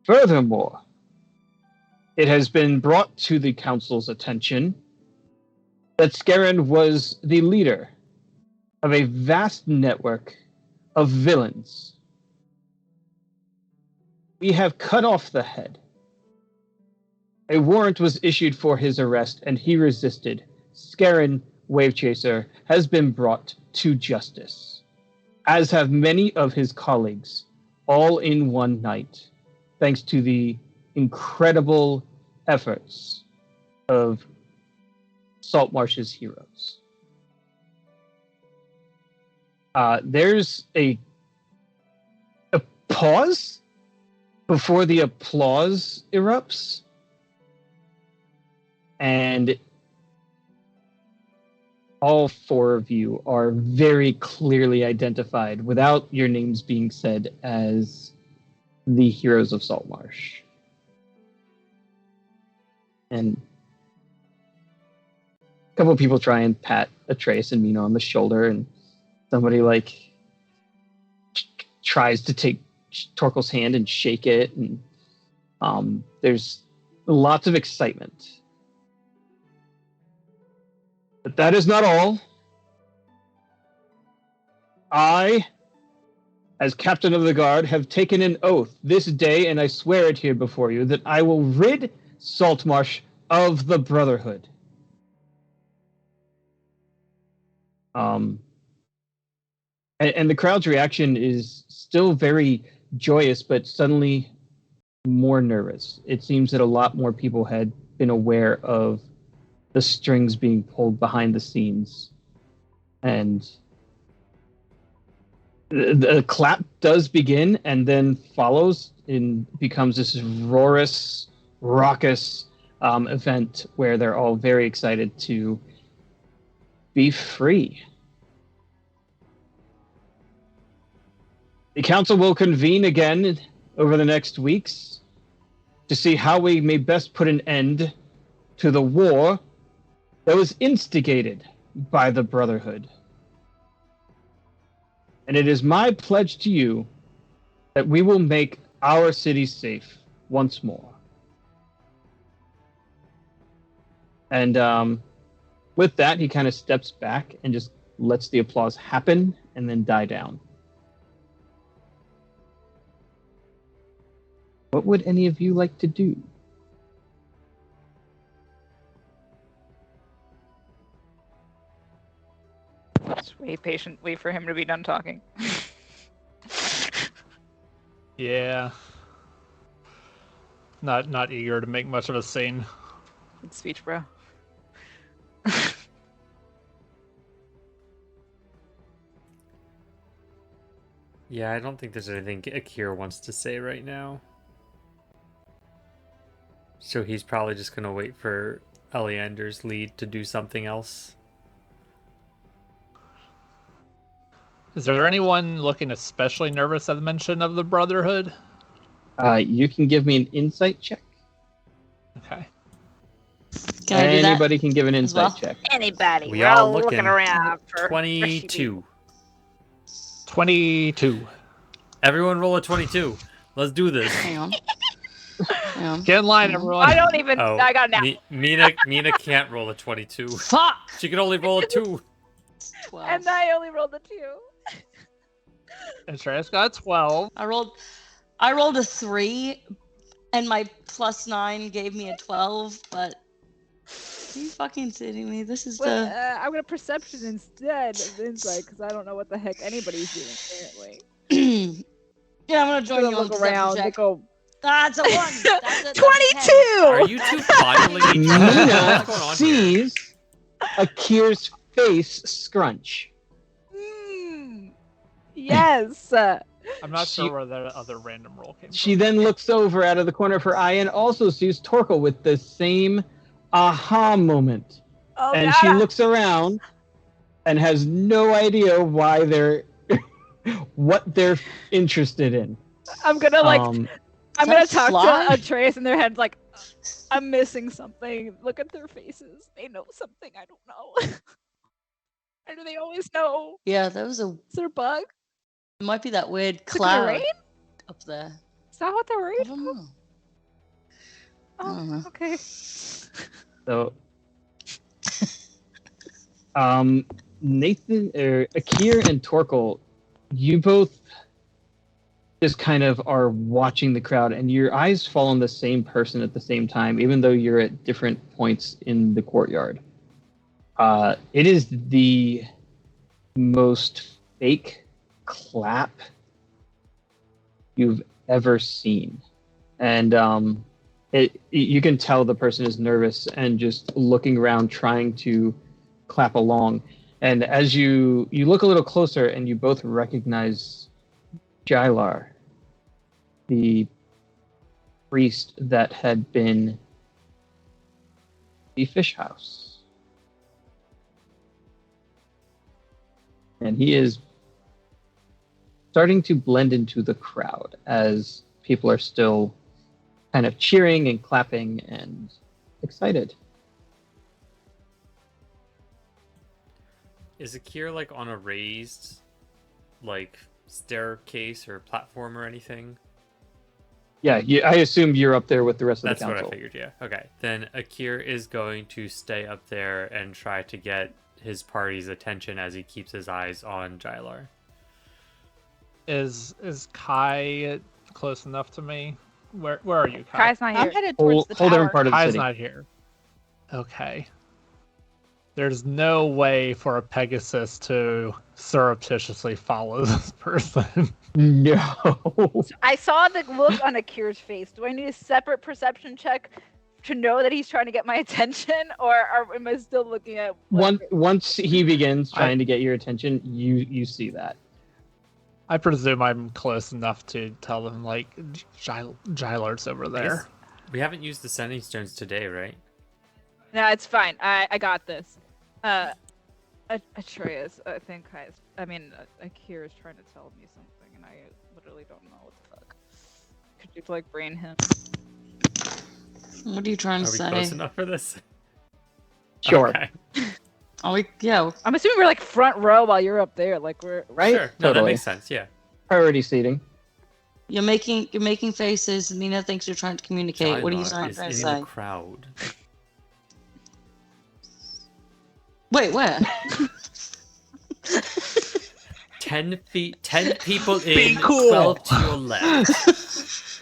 Furthermore, it has been brought to the council's attention that Scarin was the leader of a vast network of villains. We have cut off the head. A warrant was issued for his arrest, and he resisted. Scarin Wavechaser has been brought to justice, as have many of his colleagues, all in one night, thanks to the incredible efforts of Saltmarsh's heroes. There's a pause before the applause erupts, and all four of you are very clearly identified, without your names being said, as the heroes of Saltmarsh. And a couple of people try and pat Atreus and Mina on the shoulder, and somebody tries to take Torkel's hand and shake it, and there's lots of excitement. But that is not all. I, as captain of the guard, have taken an oath this day, and I swear it here before you, that I will rid Saltmarsh of the Brotherhood. And the crowd's reaction is still very joyous, but suddenly more nervous. It seems that a lot more people had been aware of the strings being pulled behind the scenes. And the clap does begin and then follows and becomes this raucous event where they're all very excited to be free. The council will convene again over the next weeks to see how we may best put an end to the war that was instigated by the Brotherhood. And it is my pledge to you that we will make our city safe once more. And with that, he kind of steps back and just lets the applause happen and then die down. What would any of you like to do? Just wait patiently for him to be done talking. Yeah. Not eager to make much of a scene. Good speech, bro. Yeah, I don't think there's anything Akira wants to say right now. So he's probably just going to wait for Eleander's lead to do something else. Is there anyone looking especially nervous at the mention of the Brotherhood? You can give me an insight check. Okay. Can I do that? Anybody can give an insight well? check. Anybody. We We're all all looking looking. around for 22. 22. Everyone roll a 22. Let's do this. Hang on. Hang on. Get in line, everyone. I don't even. Oh, I got an apple. Mina can't roll a 22. Fuck! She can only roll a 2. 12. And I only rolled a 2. And Shreyas got 12. I rolled a 3, and my +9 gave me a 12, but... Are you fucking kidding me? This is Well, I'm gonna perception instead of insight because I don't know what the heck anybody's doing apparently. Yeah, I'm gonna join you on Look perception around. check. Go That's a 1. That's a 22! Are you two fondling each other? Mina What's going on here? sees Akir's face scrunch. Yes. I'm not She- sure where the other random roll came She from. then looks over out of the corner of her eye and also sees Torkel with the same aha moment. Oh, And God. she looks around and has no idea why they're what they're interested in. I'm gonna like. Um, I'm that gonna a talk fly? to Atreus in their head like, I'm missing something. Look at their faces. They know something I don't know. Or do they always know? Yeah, that was a. Is there a bug? It might be that weird Is it gonna cloud rain? up there. Is that what they're I worried don't about? know. Oh, okay. so, Nathan, Akir and Torkel, you both just kind of are watching the crowd, and your eyes fall on the same person at the same time, even though you're at different points in the courtyard. It is the most fake clap you've ever seen, and you can tell the person is nervous and just looking around trying to clap along. And as you look a little closer, and you both recognize Jailar, the priest that had been the fish house. And he is starting to blend into the crowd as people are still kind of cheering and clapping and excited. Is Akir like on a raised like staircase or platform or anything? Yeah, I assume you're up there with the rest of That's the what council. I figured, yeah. Okay. Then Akir is going to stay up there and try to get his party's attention as he keeps his eyes on Jailar. Is Kai close enough to me? Where are you, Kai? Kai's not I'm here. headed towards the Whole tower. different part of the Kai's city. not here. Okay. There's no way for a Pegasus to surreptitiously follow this person. No. I saw the look on Akir's face. Do I need a separate perception check to know that he's trying to get my attention, or am I still looking at Once he begins trying to get your attention, you see that. I presume I'm close enough to tell them, like, Jailar's over I there. guess we haven't used the sending stones today, right? No, it's fine. I got this. Atreus, I think Akir is trying to tell me something, and I literally don't know what the fuck. Could you like brain him? What are you trying to Are we say? close enough for this? Sure. Okay. Are we? Yeah. I'm assuming we're like front row while you're up there. Like we're Right? Sure. No, that Totally. makes sense, yeah. Priority seating. You're making faces. Mina thinks you're trying to communicate. What are you Jailar trying is to in say? the crowd. Wait, where? 10 people Be in, cool. 12 to your left.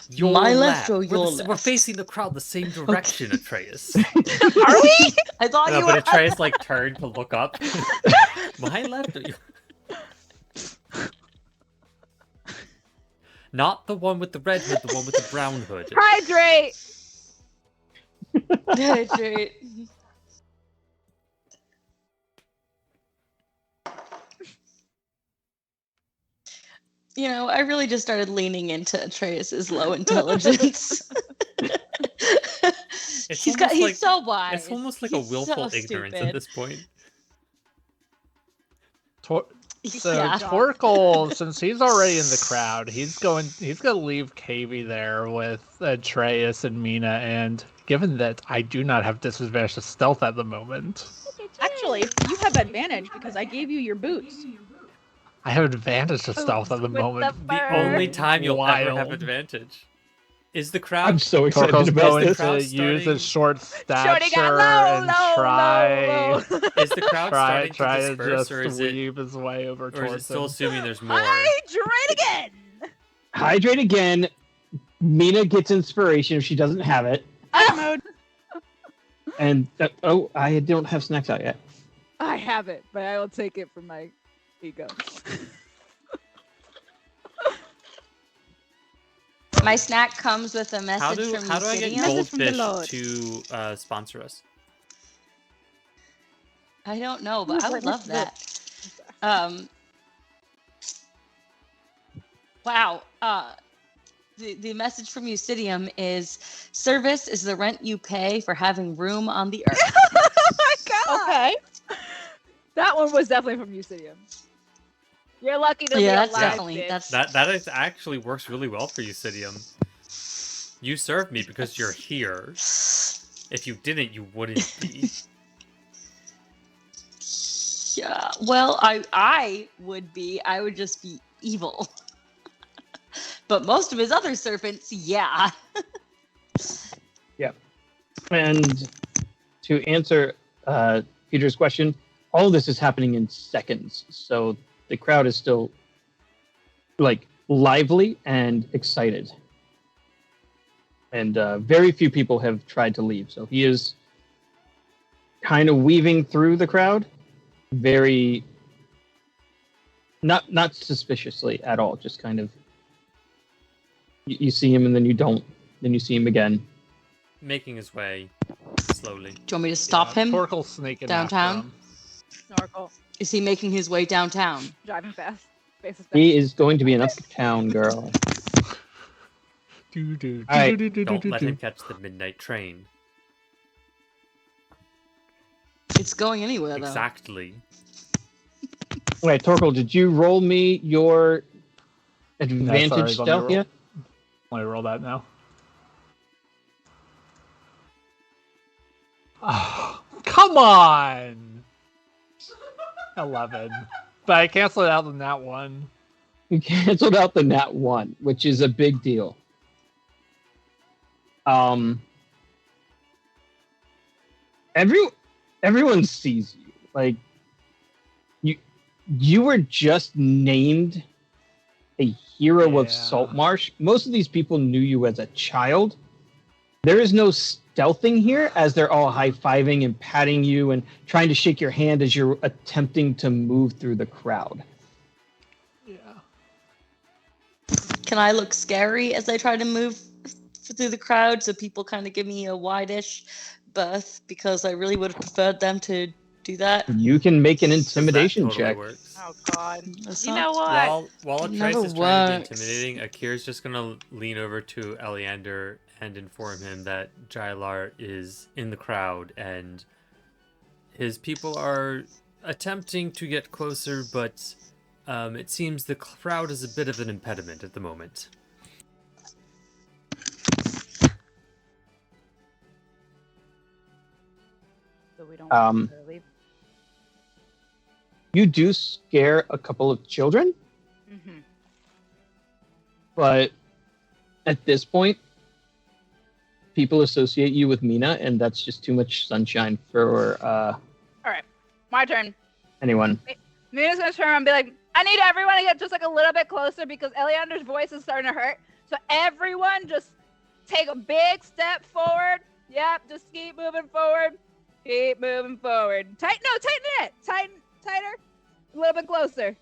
Your My left or your We're left? facing the crowd the same direction, Atreus. Are we? I thought No, you but were. Atreus like turned to look up. My left or your... Not the one with the red hood, the one with the brown hood. Hydrate. Hydrate. You know, I really just started leaning into Atreus's low intelligence. He's like, so wise. It's almost like He's a willful so ignorance at stupid. this point. So Yeah. Torkel, since he's already in the crowd, he's gonna leave Kavy there with Atreus and Mina, and given that I do not have disadvantage to stealth at the moment, Actually, you have advantage because I gave you your boots. I have advantage to stealth at the With the moment. The Fur. only time you'll ever have Wild. advantage is the crowd. I'm so excited Torkel's about going this. to Crowd use starting- his short Shorty stature got and low, try Is the crowd try starting try to to disperse, just or is it weave his way over or is it towards still him. assuming there's more? Hydrate again. Hydrate again. Mina gets inspiration if she doesn't have it. Mode. And I don't have snacks out yet. I have it, but I will take it for my ego. My snack comes with a message from How do I get Eucidium. Message from the Goldfish Lord. to sponsor us? I don't know, but I would love that. Wow. The message from Eucidium is service is the rent you pay for having room on the earth. Oh my god! Okay. That one was definitely from Eucidium. You're lucky to be Yeah, alive, that's definitely bitch. That is actually works really well for you, Cydium. You serve me because you're here. If you didn't, you wouldn't be. Yeah. Well, I would be. I would just be evil. But most of his other servants, yeah. And to answer Peter's question, all of this is happening in seconds. So the crowd is still like lively and excited. And very few people have tried to leave. So he is kind of weaving through the crowd, very not suspiciously at all. Just kind of you see him and then you don't. Then you see him again. Making his way slowly. Do you want me to stop him? Torkel's sneaking Downtown? after him. Snorkel. Is he making his way downtown? Driving fast. Faces fast. He is going to be an uptown girl. All right. Don't let him catch the midnight train. It's going anywhere, though. Exactly. All right, Torkel, did you roll me your advantage let me stealth roll. yet? Let me roll that now. Oh, come on! 11. But I canceled out in that one. You canceled out the nat 1, which is a big deal. Everyone sees you. Like you were just named a hero of Yeah. Saltmarsh. Most of these people knew you as a child. There is no stealthing here, as they're all high-fiving and patting you and trying to shake your hand as you're attempting to move through the crowd. Yeah. Can I look scary as I try to move through the crowd so people kind of give me a wide-ish berth? Because I really would have preferred them to do that. You can make an 'Cause that intimidation totally check. works. Oh god. That's You not- know what? While It Trace never is trying to be works. intimidating, Akira's just gonna lean over to Eleander and inform him that Jailar is in the crowd and his people are attempting to get closer, but it seems the crowd is a bit of an impediment at the moment. So we don't Um, leave. You do scare a couple of children, Mm-hmm. but at this point, people associate you with Mina, and that's just too much sunshine for Alright. My turn. anyone. Mina's gonna turn around and be like, I need everyone to get just like a little bit closer because Eleander's voice is starting to hurt. So everyone just take a big step forward. Yep, just keep moving forward. Keep moving forward. Tighten it. Tighter. A little bit closer.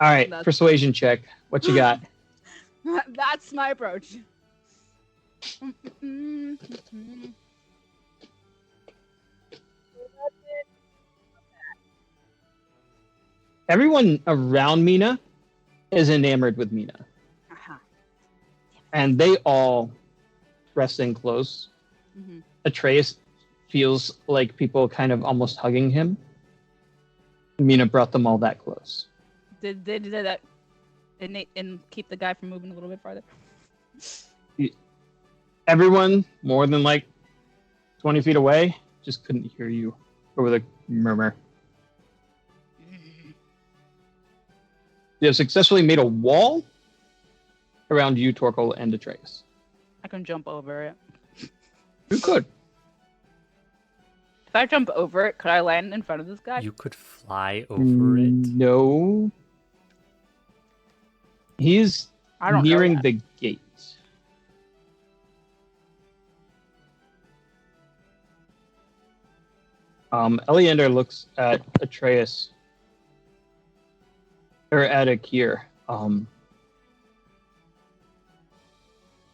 All right, That's- persuasion check. What you got? That's my approach. Everyone around Mina is enamored with Mina, Uh-huh. and they all press in close. Mhm. Atreus feels like people kind of almost hugging him. Mina brought them all that close. Did they do that and keep the guy from moving a little bit farther? Everyone, more than like 20 feet away, just couldn't hear you over the murmur. You have successfully made a wall around you, Torkel, and Atreus. I can jump over it. You could. If I jump over it, could I land in front of this guy? You could fly over it. No. He's I don't nearing know that. the gate. Eleander looks at Atreus, or at Akir.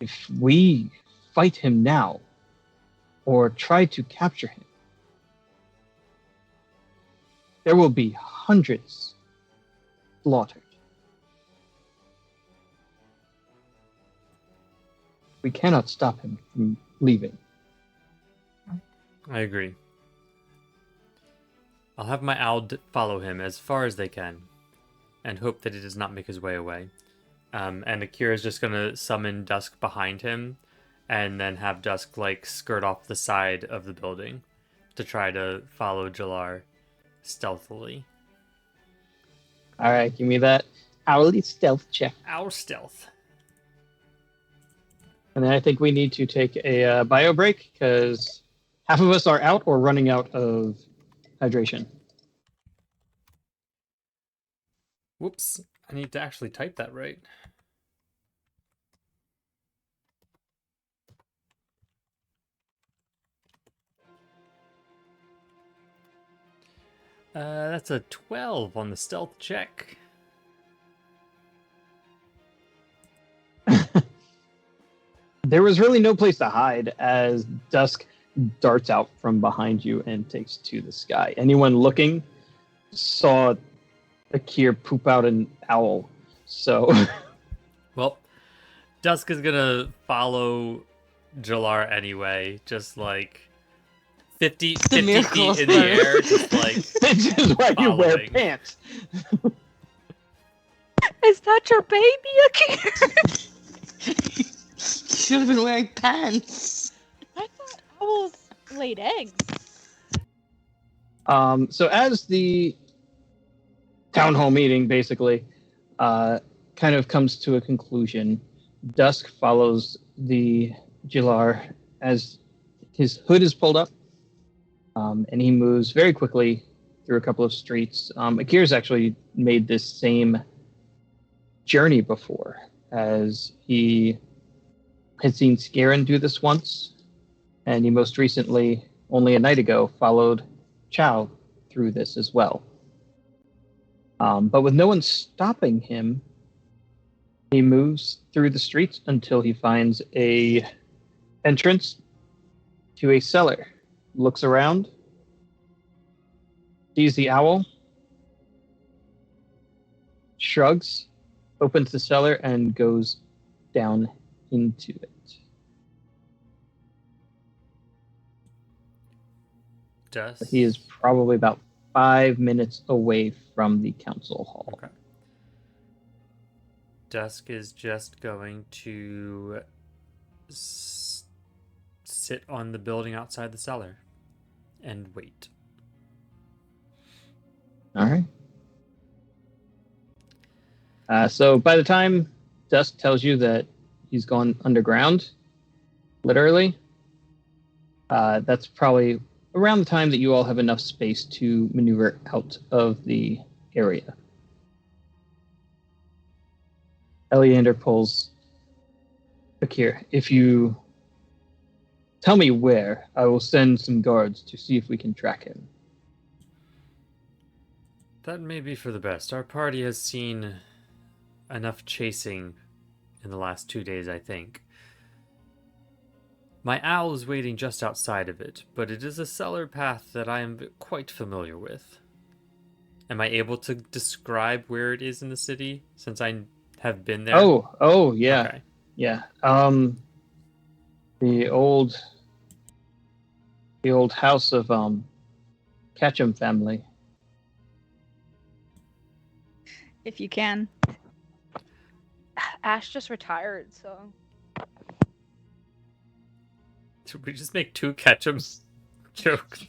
If we fight him now, or try to capture him, there will be hundreds slaughtered. We cannot stop him from leaving. I agree. I'll have my owl follow him as far as they can, and hope that he does not make his way away. And Akira's just gonna summon Dusk behind him, and then have Dusk like skirt off the side of the building to try to follow Jalar stealthily. All right, give me that owly stealth check. Owl stealth. And then I think we need to take a bio break because half of us are out or running out of hydration. Whoops. I need to actually type that right. That's a 12 on the stealth check. There was really no place to hide as Dusk darts out from behind you and takes to the sky. Anyone looking saw Akir poop out an owl. So, Well, Dusk is gonna follow Jalar anyway, just like 50 feet miracle in the air, just like this is why you wear following. pants. Is that your baby, Akira? Should have been wearing pants. I thought owls laid eggs. So as the town hall meeting basically kind of comes to a conclusion, Dusk follows the Jalar as his hood is pulled up, and he moves very quickly through a couple of streets. Akira's actually made this same journey before, as he had seen Scarin do this once, and he most recently, only a night ago, followed Chow through this as well. But with no one stopping him, he moves through the streets until he finds a entrance to a cellar. Looks around, sees the owl, shrugs, opens the cellar, and goes down into it. Dusk. He is probably about 5 minutes away from the council hall. Okay. Dusk is just going to sit on the building outside the cellar and wait. All right. So by the time Dusk tells you that he's gone underground, literally, that's probably around the time that you all have enough space to maneuver out of the area. Eleander pulls Akir. If you tell me where, I will send some guards to see if we can track him. That may be for the best. Our party has seen enough chasing in the last 2 days, I think. My owl is waiting just outside of it, but it is a cellar path that I am quite familiar with. Am I able to describe where it is in the city, since I have been there? Oh, yeah. Okay. Yeah. The old house of Ketchum family. If you can. Ash just retired, so Did we just make 2 Ketchums jokes?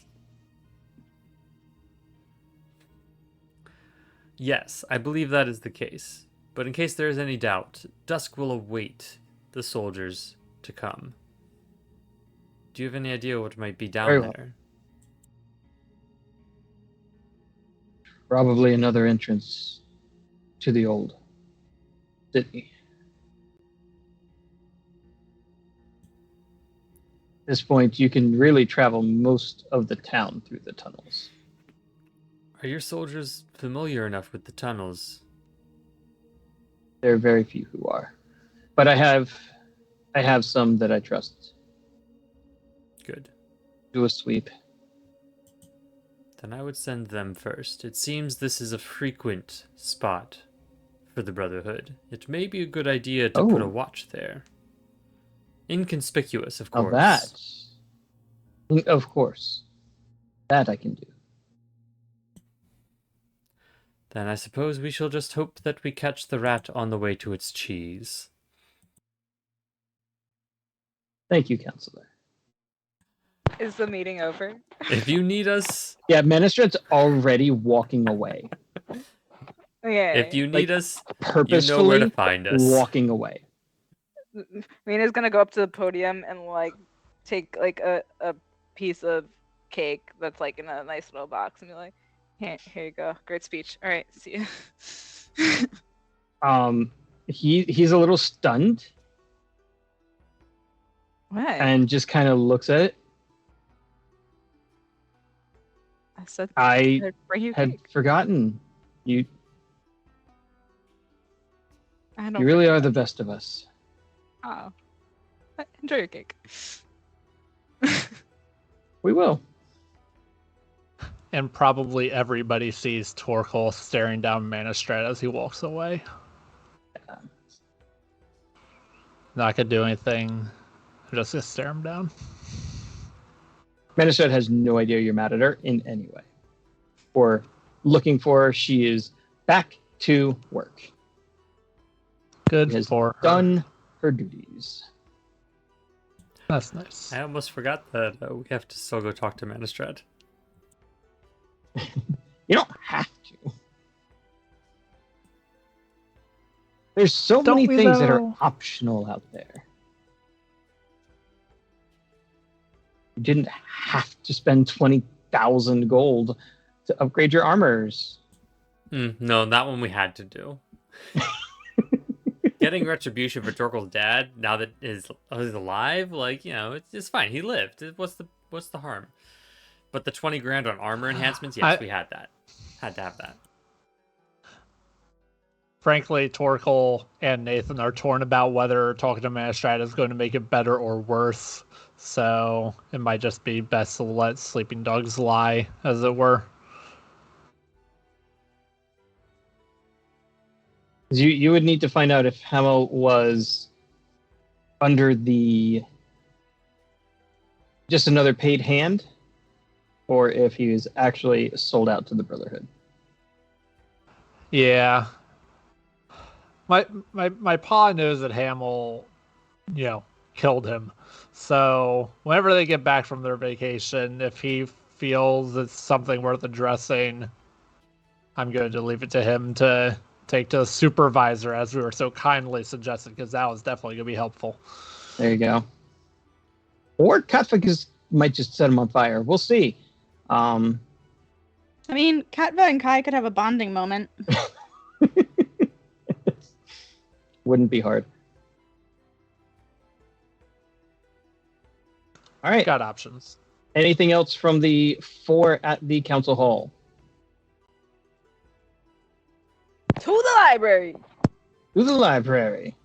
Yes, I believe that is the case. But in case there is any doubt, Dusk will await the soldiers to come. Do you have any idea what might be down Very well. there? Probably another entrance to the old city. At this point, you can really travel most of the town through the tunnels. Are your soldiers familiar enough with the tunnels? There are very few who are. But I have I have some that I trust. Good. Do a sweep. Then I would send them first. It seems this is a frequent spot for the Brotherhood. It may be a good idea to put a watch there. Inconspicuous, of course. Of course. That I can do. Then I suppose we shall just hope that we catch the rat on the way to its cheese. Thank you, Counselor. Is the meeting over? If you need us... Yeah, Menestrad's already walking away. Okay. If you need us, Purposefully you know where to find us. walking away. Mina's gonna go up to the podium and like take like a piece of cake that's like in a nice little box and be like, here you go. Great speech. All right, see you. He's a little stunned What? and just kind of looks at it. I said I bring you had cake. forgotten. You I don't really are the best of us. Oh. Enjoy your cake. We will. And probably everybody sees Torkel staring down Manistrad as he walks away. Yeah. Not gonna do anything. Just gonna stare him down. Menestrad has no idea you're mad at her in any way. Or looking for her. She is back to work. Good She has for her. done her duties. That's nice. I almost forgot that we have to still go talk to Manistrad. You don't have to. There's so Don't many we, things that are though? optional out there. You didn't have to spend 20,000 gold to upgrade your armors. No, that one we had to do. Getting retribution for Torkel's dad now that he's alive, like, you know, it's fine. He lived. What's the harm? But the 20 grand on armor enhancements, yes, we had that. Had to have that. Frankly, Torkel and Nathan are torn about whether talking to Manistrad is going to make it better or worse. So it might just be best to let sleeping dogs lie, as it were. You would need to find out if Hamel was under the just another paid hand, or if he was actually sold out to the Brotherhood. Yeah. My pa knows that Hamel, killed him. So whenever they get back from their vacation, if he feels it's something worth addressing, I'm going to leave it to him to take to the supervisor, as we were so kindly suggested, because that was definitely going to be helpful. There you go. Or Katva might just set him on fire. We'll see. I mean, Katva and Kai could have a bonding moment. Wouldn't be hard. All right. Got options. Anything else from the 4 at the council hall? To the library. To the library.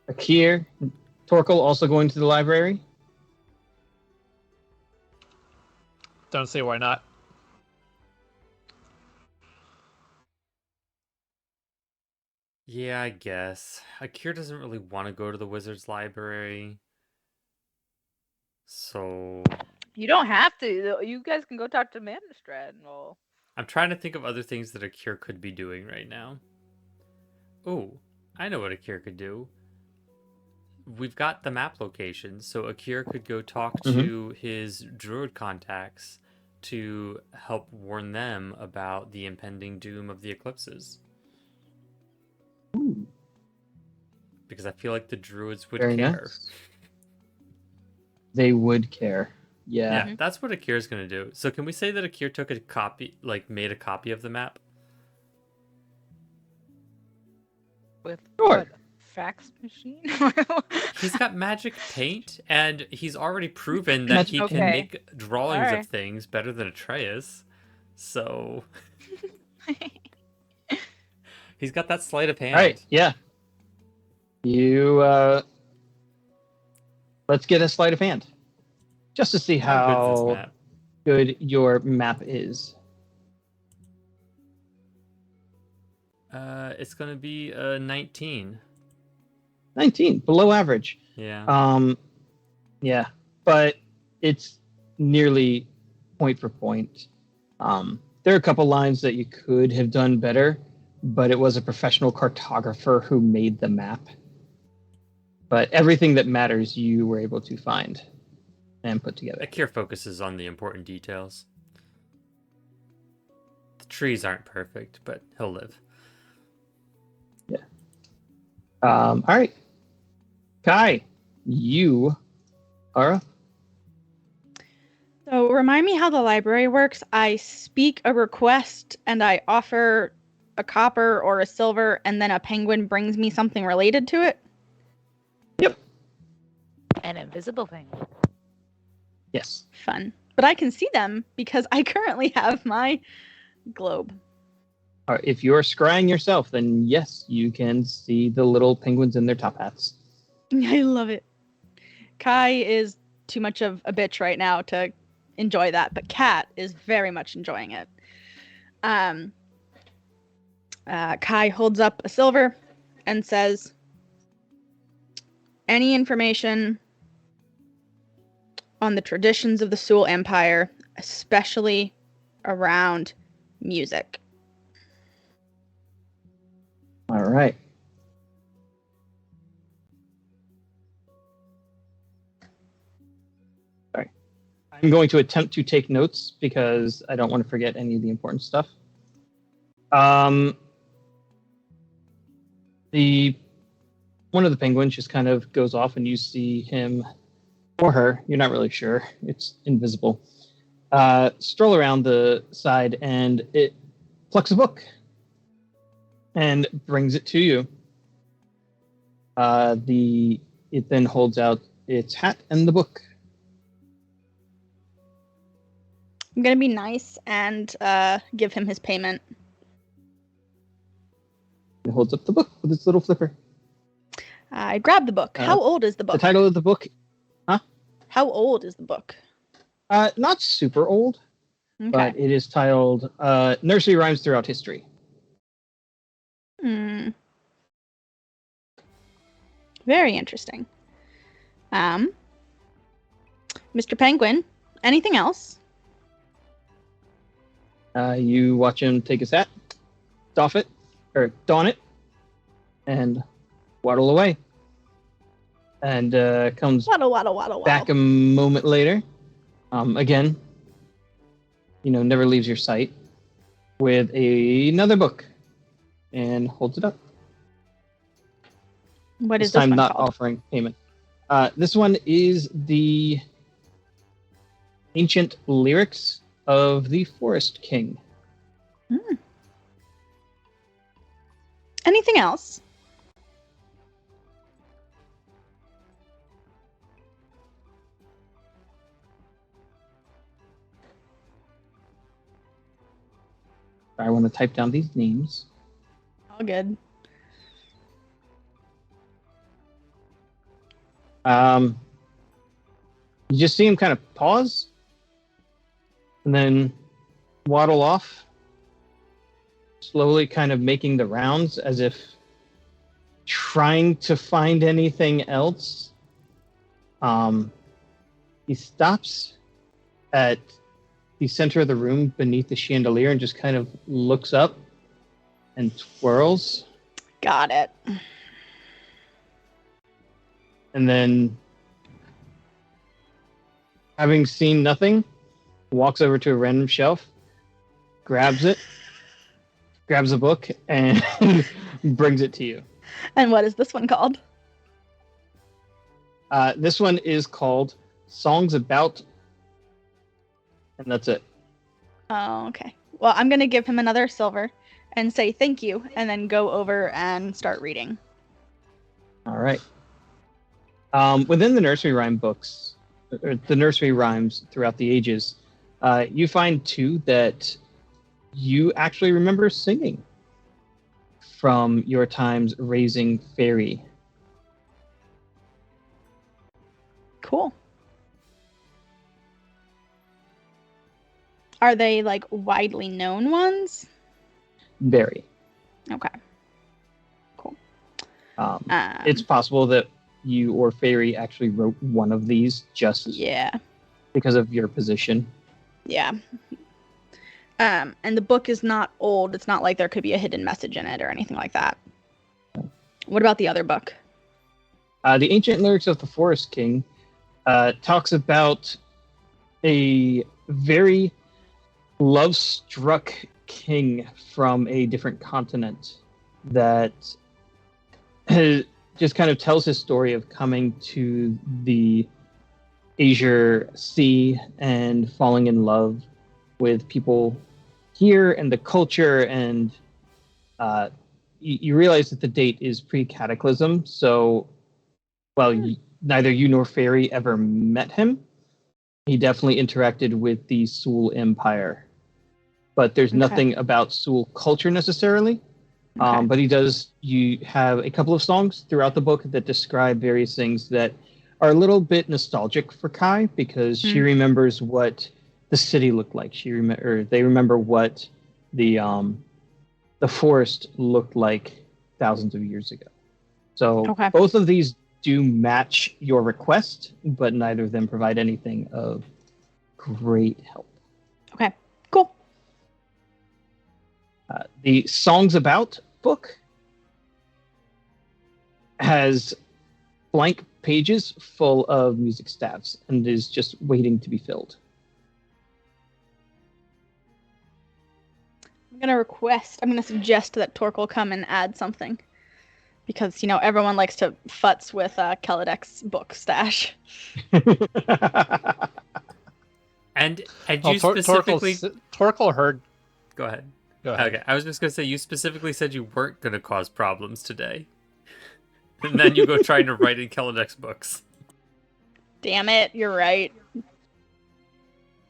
Akir, Torkel also going to the library? Don't see why not. Yeah, I guess. Akir doesn't really want to go to the wizard's library. So... You don't have to. You guys can go talk to Manistrad and all. I'm trying to think of other things that Akir could be doing right now. Oh, I know what Akir could do. We've got the map locations, so Akir could go talk to his druid contacts to help warn them about the impending doom of the Eclipses. Ooh. Because I feel like the druids would Very care. nice. They would care. Yeah. Yeah, that's what Akir's going to do. So can we say that Akir took a copy, made a copy of the map? With Sure. what, a fax machine? He's got magic paint, and he's already proven that he can make drawings of things better than Atreus. So he's got that sleight of hand. All right. Yeah. You let's get a sleight of hand, just to see How good's this how map? good your map is. It's gonna be 19. 19, below average. Yeah. Yeah, but it's nearly point for point. There are a couple lines that you could have done better, but it was a professional cartographer who made the map. But everything that matters, you were able to find and put together. Akir focuses on the important details. The trees aren't perfect, but he'll live. All right, Kai, you are up. So remind me how the library works. I speak a request and I offer a copper or a silver, and then a penguin brings me something related to it. Yep. An invisible thing. Yes. Fun. But I can see them because I currently have my globe. If you're scrying yourself, then yes, you can see the little penguins in their top hats. I love it. Kai is too much of a bitch right now to enjoy that, but Kat is very much enjoying it. Kai holds up a silver and says, any information on the traditions of the Seoul Empire, especially around music. All right. Sorry. I'm going to attempt to take notes because I don't want to forget any of the important stuff. One of the penguins just kind of goes off and you see him or her, you're not really sure, it's invisible, stroll around the side and it plucks a book and brings it to you. It then holds out its hat and the book. I'm gonna be nice and give him his payment. It holds up the book with its little flipper. I grab the book. How old is the book? The title of the book, How old is the book? not super old, Okay. but it is titled Nursery Rhymes Throughout History. Very interesting. Mr. Penguin, anything else? You watch him take his hat, don it, and waddle away. And comes Waddle. back a moment later. Again, never leaves your sight with another book and holds it up. What is this time one not called? offering payment. This one is the Ancient Lyrics of the Forest King. Anything else? I want to type down these names. All good. You just see him kind of pause and then waddle off, slowly kind of making the rounds as if trying to find anything else. He stops at the center of the room beneath the chandelier and just kind of looks up and twirls. Got it. And then, having seen nothing, walks over to a random shelf, grabs it, grabs a book, and brings it to you. And what is this one called? This one is called Songs About, and that's it. Oh, okay. Well, I'm going to give him another silver and say thank you, and then go over and start reading. All right. Within the nursery rhyme books, or the nursery rhymes throughout the ages, you find two that you actually remember singing from your times raising fairy Cool. Are they like widely known ones? Very. Okay. Cool. It's possible that you or Fairy actually wrote one of these just because of your position. Yeah. And the book is not old. It's not like there could be a hidden message in it or anything like that. What about the other book? The Ancient Lyrics of the Forest King talks about a very love-struck king from a different continent that just kind of tells his story of coming to the Azure Sea and falling in love with people here and the culture, and you realize that the date is pre-cataclysm, so neither you nor Fairy ever met him. He definitely interacted with the Sul Empire, but there's nothing about Sul culture necessarily. But you have a couple of songs throughout the book that describe various things that are a little bit nostalgic for Kai, because she remembers what the city looked like. They remember what the forest looked like thousands of years ago. So both of these do match your request, but neither of them provide anything of great help. Okay, cool. The Songs About book has blank pages full of music staffs and is just waiting to be filled. I'm going to suggest that Torkel come and add something. Because, everyone likes to futz with Kelidek's book stash. And you specifically... Torkel heard... Go ahead. Go ahead. Okay, I was just going to say, you specifically said you weren't going to cause problems today. And then you go trying to write in Kelidek's books. Damn it, you're right.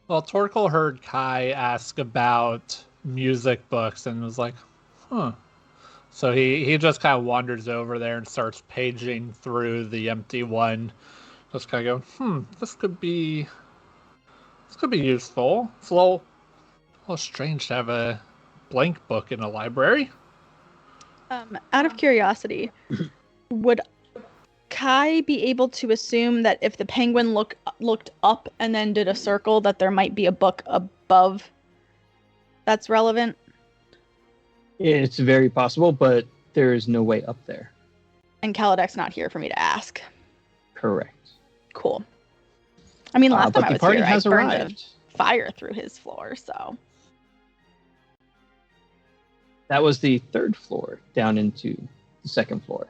Well, Torkel heard Kai ask about music books and was like, huh. So he just kind of wanders over there and starts paging through the empty one. Just kind of go, this could be useful. It's a little strange to have a blank book in a library. Out of curiosity, would Kai be able to assume that if the penguin looked up and then did a circle, that there might be a book above that's relevant? It's very possible, but there is no way up there. And Kelidek's not here for me to ask. Correct. Cool. I mean, last time I was here, I burned arrived. a fire through his floor, so... That was the third floor, down into the second floor.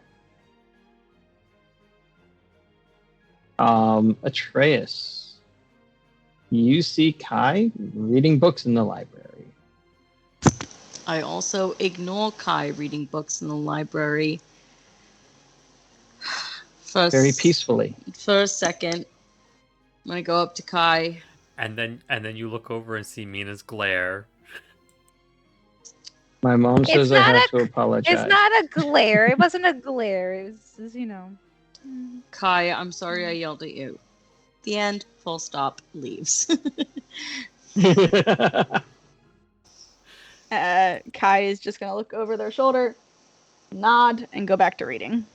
Atreus, you see Kai reading books in the library. I also ignore Kai reading books in the library. Very peacefully. For a second, I'm gonna go up to Kai. And then you look over and see Mina's glare. My mom says I have to apologize. It's not a glare. It wasn't a glare. It was Kai, I'm sorry I yelled at you. The end. Full stop. Leaves. Kai is just going to look over their shoulder, nod, and go back to reading.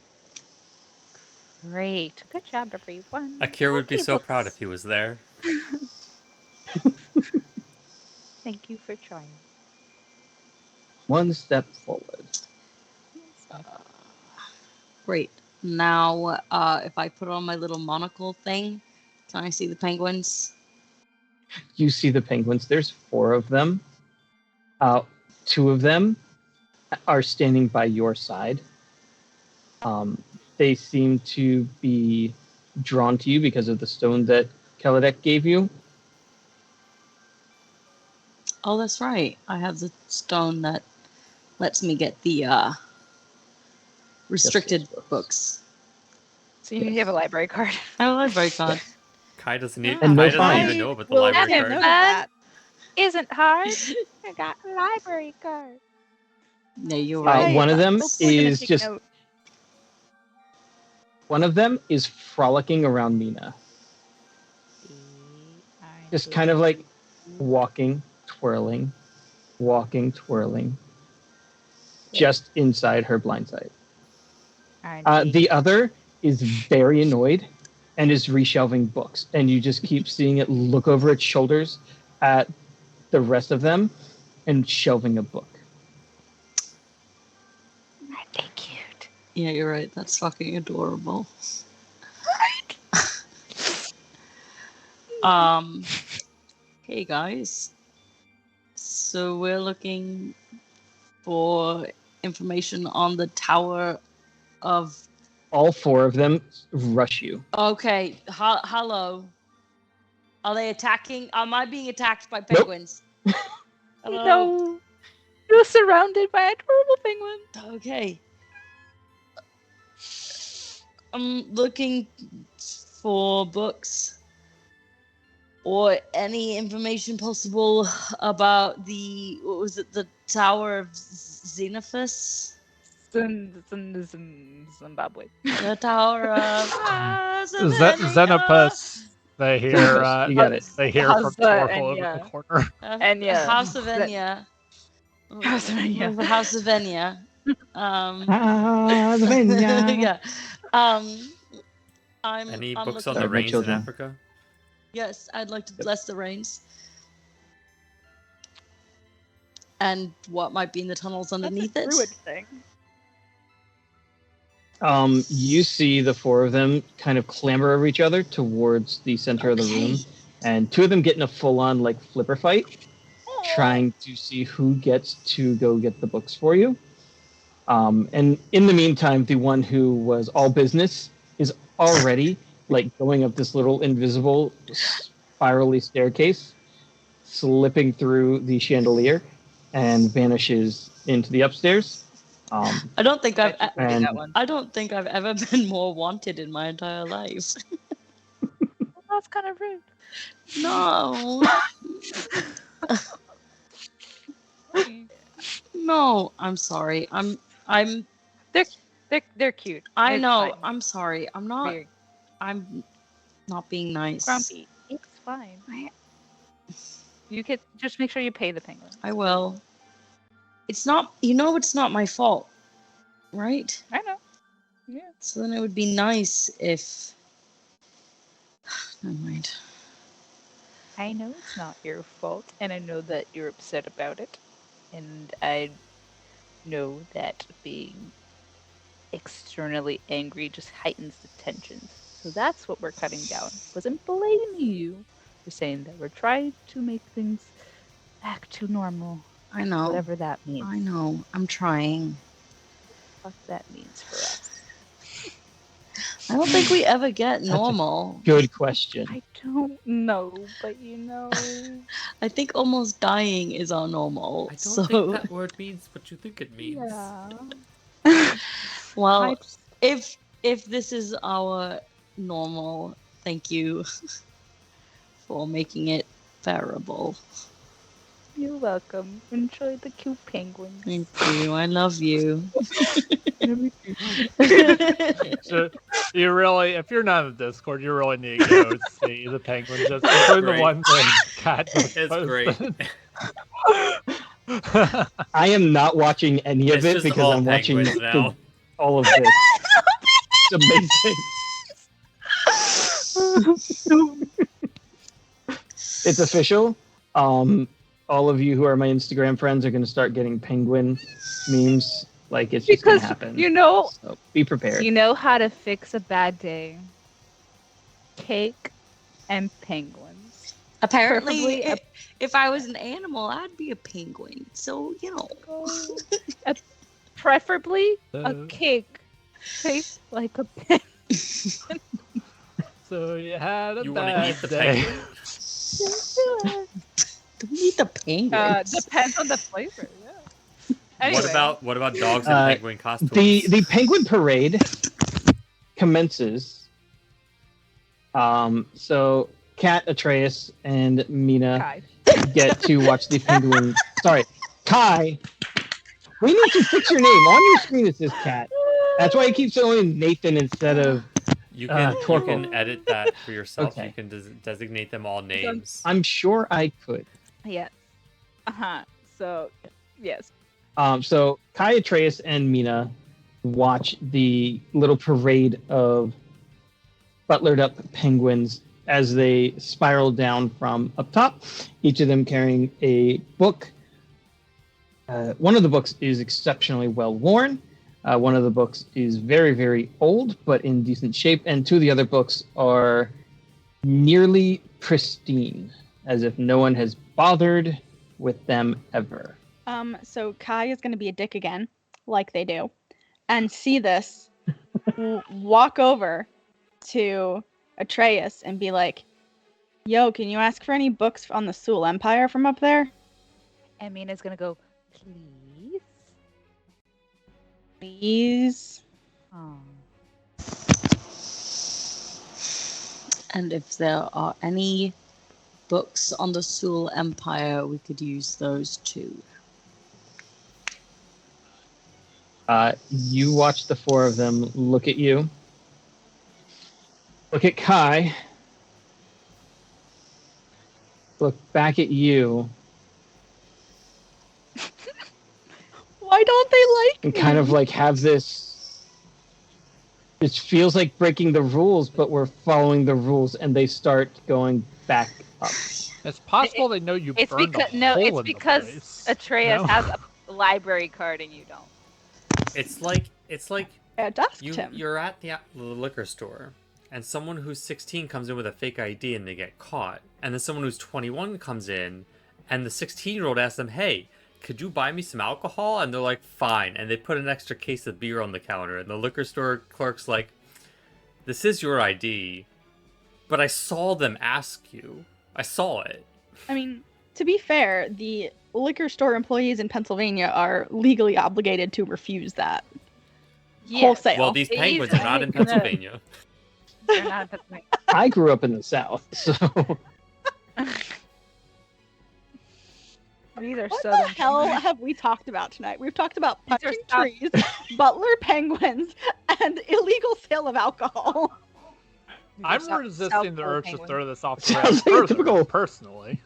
Great. Good job, everyone. Akira would be so proud if he was there. Thank you for trying. One step forward. Great. Now, if I put on my little monocle thing, can I see the penguins? You see the penguins. There's 4 of them. 2 of them are standing by your side. They seem to be drawn to you because of the stone that Kelidek gave you. Oh, that's right. I have the stone that lets me get the restricted books. So you need to have a library card. I have a library card. Kai doesn't even know about the Well, library I card. know that. Isn't hard. I got a library card. No, you're right. One of them Hopefully is take just... note. One of them is frolicking around Mina. just kind of like walking, twirling, just inside her blind sight. The other is very annoyed and is reshelving books, and you just keep seeing it look over its shoulders at the rest of them and shelving a book. Aren't they cute? Yeah, you're right. That's fucking adorable. Hey guys. So we're looking for information on the Tower of... All four of them rush you. Okay, hello. Are they attacking? Am I being attacked by penguins? Nope. Hello? No. You're surrounded by adorable penguins. Okay. I'm looking for books or any information possible about the, what was it, the Tower of Xenophus? Zimbabwe. The Tower of Xenopus. They hear. You got it. They hear How's from the Torkel over Enya? the corner. Enya. House of Enya. House of Enya. The House of Enya. Yeah. Any I'm books on looking- the rains in children. Africa? Yes, I'd like to bless the rains. And what might be in the tunnels underneath That's a it? druid thing. You see the four of them kind of clamber over each other towards the center of the room, and two of them get in a full-on like flipper fight, trying to see who gets to go get the books for you. And in the meantime, the one who was all business is already like going up this little invisible spirally staircase, slipping through the chandelier, and vanishes into the upstairs. I don't think I've And- that one. I don't think I've ever been more wanted in my entire life. Well, that's kind of rude. No. No, I'm sorry. I'm They're cute. I It's know. fine. I'm sorry. Weird. I'm not being nice. Grumpy. It's fine. You could just make sure you pay the penguin. I will. It's not, it's not my fault, right? I know. Yeah. So then it would be nice if... Never mind. I know it's not your fault, and I know that you're upset about it, and I know that being externally angry just heightens the tensions. So that's what we're cutting down. Wasn't blaming you. We're saying that we're trying to make things back to normal, I know. whatever that means. I know. I'm trying. What that means for us. I don't think we ever get That's a- normal. Good question. I don't know, but you know. I think almost dying is our normal. I don't so, think that word means what you think it means. Yeah. well, if this is our normal, thank you for making it bearable. You're welcome. Enjoy the cute penguins. Thank you. I love you. So you really, if you're not in the Discord, you really need to go see the penguins. Just including the Great. one thing Kat just It's great. posted. I am not watching any of It's it just because all I'm watching penguins now. all of this. It's amazing. It's official. All of you who are my Instagram friends are going to start getting penguin memes. Like it's just going Because to happen. you know, So be prepared. you know how to fix a bad day. Cake and penguins. Apparently, Preferably a- if I was an animal, I'd be a penguin. So, Preferably a So- cake shaped like a penguin. So you had a You want to bad eat the day. penguin? Don't eat the penguins. Depends on the flavor. Yeah. Anyway, What about dogs in Uh, penguin costumes? The penguin parade commences. So Kat, Atreus, and Mina Kai. get to watch the penguin. Sorry, Kai. We need to fix your name on your screen. It says Kat. That's why you keep saying Nathan instead of You can Torkel. edit that for yourself. Okay. You can designate them all names. I'm sure I could. Yeah. So, yes. So Kai, Atreus, and Mina watch the little parade of butlered up penguins as they spiral down from up top, each of them carrying a book. One of the books is exceptionally well worn. One of the books is very, very old, but in decent shape. And two of the other books are nearly pristine, as if no one has bothered with them ever. So Kai is going to be a dick again, like they do, and see this, walk over to Atreus and be like, "Yo, can you ask for any books on the Sul Empire from up there?" And Mina's gonna go, please? Please. Oh. And if there are any books on the Sul Empire, we could use those too. You watch the four of them look at you. Look at Kai. Look back at you. Why don't they like And me? kind of like have this. It feels like breaking the rules, but we're following the rules, and they start going back up. It's possible they know you It's burned because a hole in the because place. Atreus No? has a library card and you don't. It's like I asked him. you're at the liquor store, and someone who's 16 comes in with a fake ID and they get caught, and then someone who's 21 comes in, and the 16-year-old asks them, "Hey, could you buy me some alcohol?" And they're like, "Fine," and they put an extra case of beer on the counter, and the liquor store clerk's like, "This is your ID, but I saw them ask you. I saw it." I mean, to be fair, the liquor store employees in Pennsylvania are legally obligated to refuse that. Yes. Wholesale. Well, these penguins are not in No. Pennsylvania. They're not in Pennsylvania. I grew up in the South, so These are What southern the hell penguins. have we talked about tonight? We've talked about These are punching South- trees, butler penguins, and illegal sale of alcohol. These are I'm South- resisting South the Pole urge to penguins. throw this off the Sounds rails like a further, typical- personally.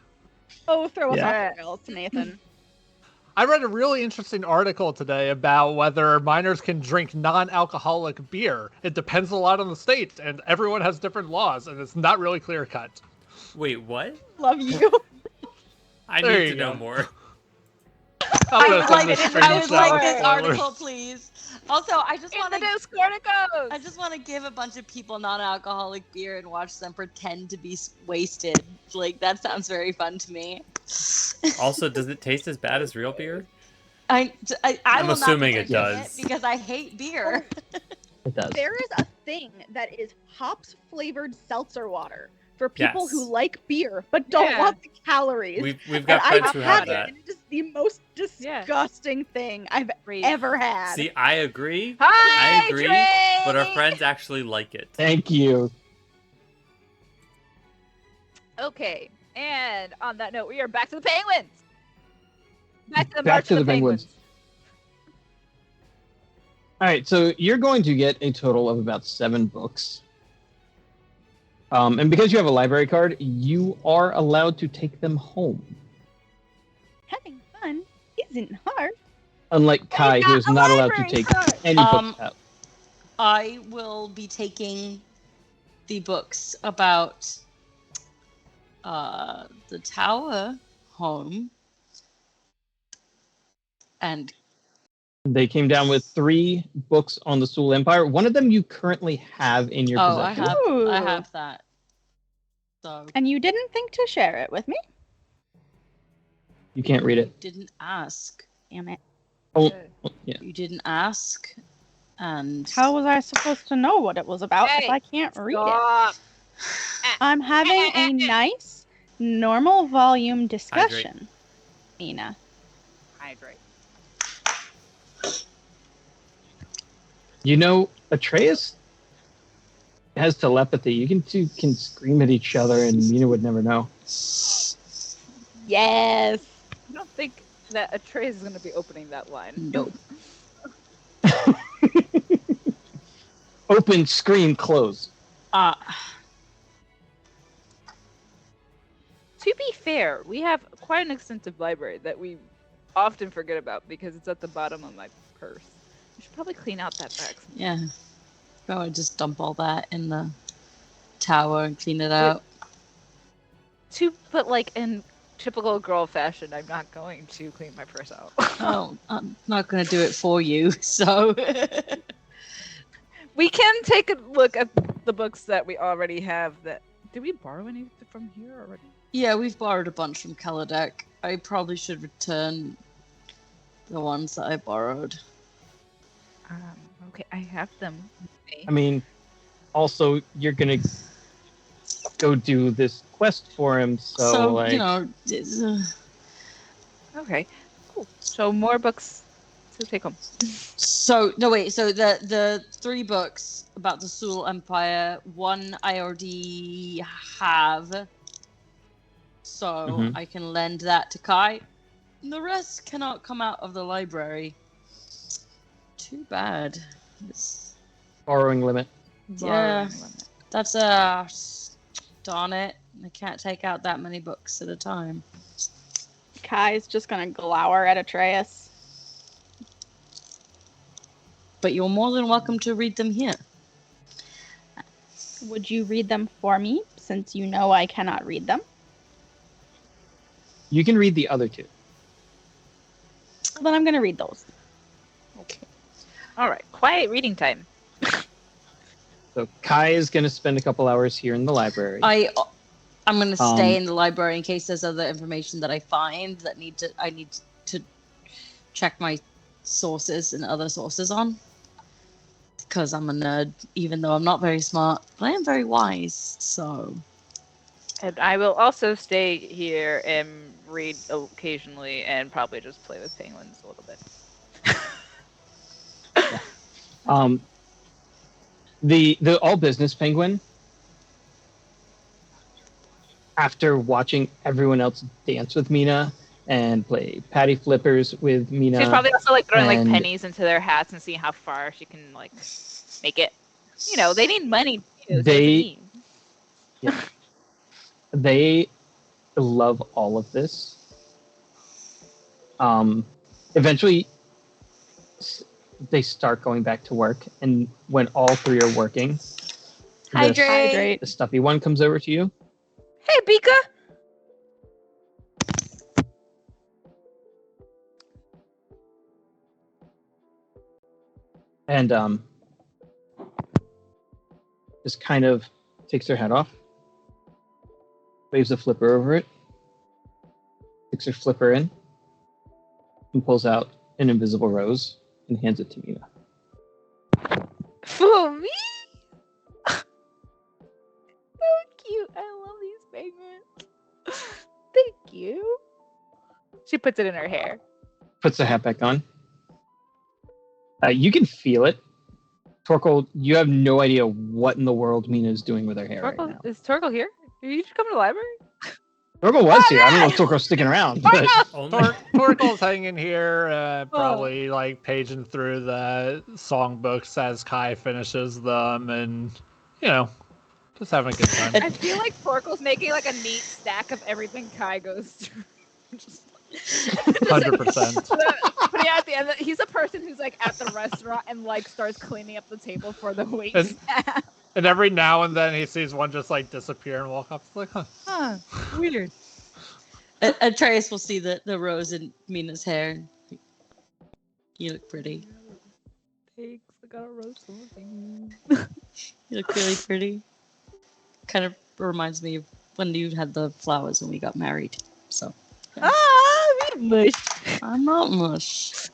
Oh, throw us Yeah. off the rails, Nathan. I read a really interesting article today about whether minors can drink non-alcoholic beer. It depends a lot on the state, and everyone has different laws, and it's not really clear-cut. Wait, what? Love you. I There need you to know go. more. I'm I gonna would send like, this I screenshot would like with this spoilers. article, please. Also, I just In want the to Discord it goes. I just want to give a bunch of people non-alcoholic beer and watch them pretend to be wasted. Like, that sounds very fun to me. Also, does it taste as bad as real beer? I I'm will assuming not it be drinking does. because I hate beer. it does. There is a thing that is hops flavored seltzer water for people Yes. who like beer but don't Yeah. want the calories. We've got and friends I've who had have it, that. and it is the most disgusting thing I've ever had. See, I agree. Hi, I agree, Trey! but our friends actually like it. Thank you. Okay, and on that note, we are back to the penguins. Back to the Back march to of the the penguins. All right, so you're going to get a total of about 7 books. And because you have a library card, you are allowed to take them home. Having fun isn't hard. Unlike Kai, who is not allowed to take any books out. I will be taking the books about the tower home. And They came down with 3 books on the Sul Empire. One of them you currently have in your I possession. have Ooh. I have that. So And you didn't think to share it with me? You can't read it. didn't ask. Damn it. Oh, yeah. You didn't ask. And How was I supposed to know what it was about if Hey, I can't read it? Stop. I'm having a nice, normal volume discussion, Mina. Hydrate. You know, Atreus has telepathy. You can two can scream at each other, and Mina would never know. Yes. I don't think that Atreus is going to be opening that line. nope. Open, scream, close. To be fair, we have quite an extensive library that we often forget about because it's at the bottom of my purse. We should probably clean out that bag. Yeah. Probably just dump all that in the tower and clean it out. But like in typical girl fashion, I'm not going to clean my purse out. Oh, I'm not going to do it for you, so... We can take a look at the books that we already have. Did we borrow any from here already? Yeah, we've borrowed a bunch from Kaladek. I probably should return the ones that I borrowed. Okay, I have them. I mean, also, you're going to go do this quest for him, so like... you know... It's, Okay, cool. So more books to take home. So the 3 books about the Sul Empire, one I already have, so I can lend that to Kai. The rest cannot come out of the library. Too bad. Borrowing limit. That's darn it. I can't take out that many books at a time. Kai's just gonna glower at Atreus. But you're more than welcome to read them here. Would you read them for me, since you know I cannot read them? You can read the other 2. Well, then I'm gonna read those. Okay. All right. Quiet reading time. So Kai is going to spend a couple hours here in the library. I'm going to stay in the library in case there's other information that I find that I need to check my sources and other sources on. Because I'm a nerd, even though I'm not very smart, but I am very wise, so... And I will also stay here and read occasionally and probably just play with penguins a little bit. The all business penguin, after watching everyone else dance with Mina and play patty flippers with Mina, she's probably also like throwing like pennies into their hats and seeing how far she can like make it. You know, they need money too. They love all of this. Eventually, they start going back to work, and when all 3 are working, Hydrate. the stuffy one comes over to you. Hey, Bika. And just kind of takes her hat off, waves a flipper over it, sticks her flipper in, and pulls out an invisible rose and hands it to Mina. For me? So cute. I love these penguins. Thank you. She puts it in her hair. Puts the hat back on. You can feel it. Torkel, you have no idea what in the world Mina is doing with her hair right now. Is Torkel here? Did you just come to the library? Torkel was here. I don't know if Torkel's sticking around. But... Torkel's hanging here, probably like paging through the songbooks as Kai finishes them, and you know, just having a good time. I feel like Torkel's making like a neat stack of everything Kai goes through. 100%. But yeah, at the end, he's a person who's like at the restaurant and like starts cleaning up the table for the wait staff. And every now and then he sees one just like disappear and walk up. It's like, huh, weird. Atreus will see the rose in Mina's hair. You look pretty. Thanks, I got a rose for you. You look really pretty. Kind of reminds me of when you had the flowers when we got married. So. Mush. I'm not mush.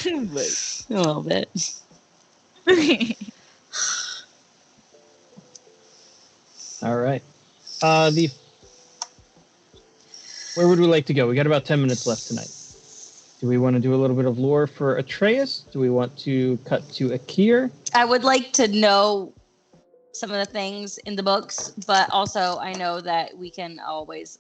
Mush. A little bit. All right. Where would we like to go? We got about 10 minutes left tonight. Do we want to do a little bit of lore for Atreus? Do we want to cut to Akir? I would like to know some of the things in the books, but also I know that we can always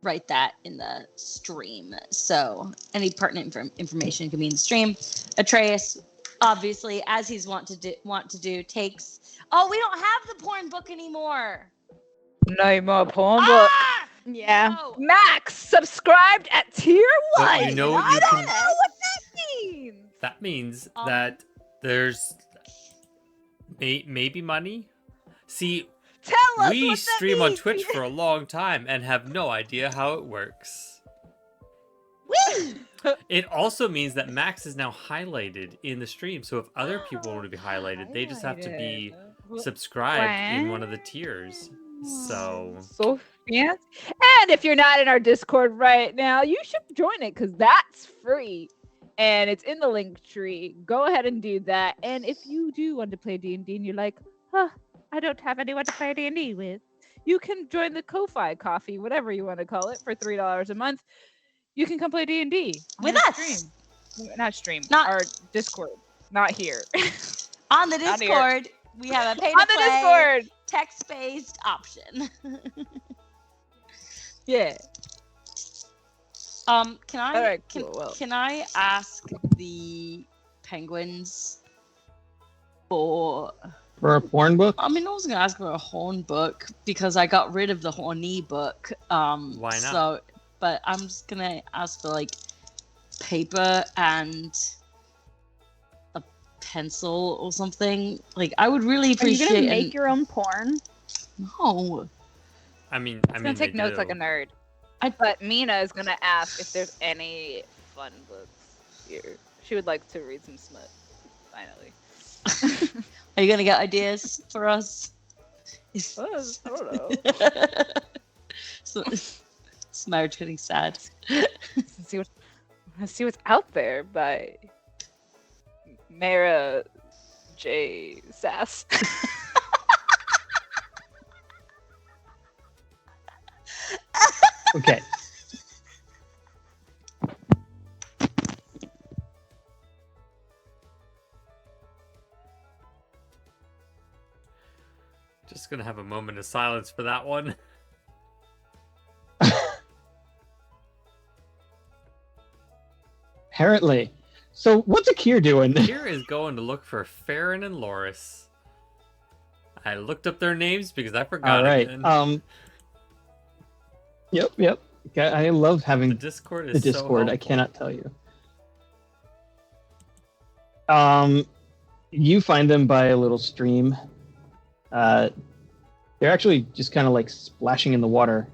write that in the stream. So any pertinent information can be in the stream. Atreus, obviously, as he's want to do, takes Oh, we don't have the porn book anymore. No more porn book. Ah! Yeah. No. Max subscribed at tier 1. But you know I you don't can- know what that means. That means Um, that there's maybe money. See, Tell us we what that stream on means. Twitch for a long time and have no idea how it works. It also means that Max is now highlighted in the stream. So if other people want to be highlighted, they just have to be subscribed in one of the tiers. So fancy. And if you're not in our Discord right now, you should join it because that's free. And it's in the link tree. Go ahead and do that. And if you do want to play D&D and you're like, huh, I don't have anyone to play D&D with, you can join the Ko-Fi coffee, whatever you want to call it, for $3 a month. You can come play D&D With our us. Not our Discord. Not here. On the Not here. Discord, we have a pay On to the play Discord. text-based option. Yeah. Can I Alright, cool. Well, can I ask the penguins for For a porn book? I mean, I was gonna ask for a horn book because I got rid of the horny book. Why not? So, but I'm just gonna ask for like paper and a pencil or something. Like, I would really Are you appreciate. gonna make your own porn? No. I mean, I'm gonna take they notes do. like a nerd. But Mina is gonna ask if there's any fun books here. She would like to read some smut. Finally. Are you gonna get ideas for us? I don't know. So, is marriage getting sad? Let's see what's out there by Mara J. Sass. Okay. Just gonna have a moment of silence for that one. Apparently. So what's Akir doing? Here is going to look for Farron and Loris. I looked up their names because I forgot All right. again. Yep. Okay, I love having The Discord is the so Discord. I helpful. cannot tell you. You find them by a little stream. They're actually just kind of like splashing in the water.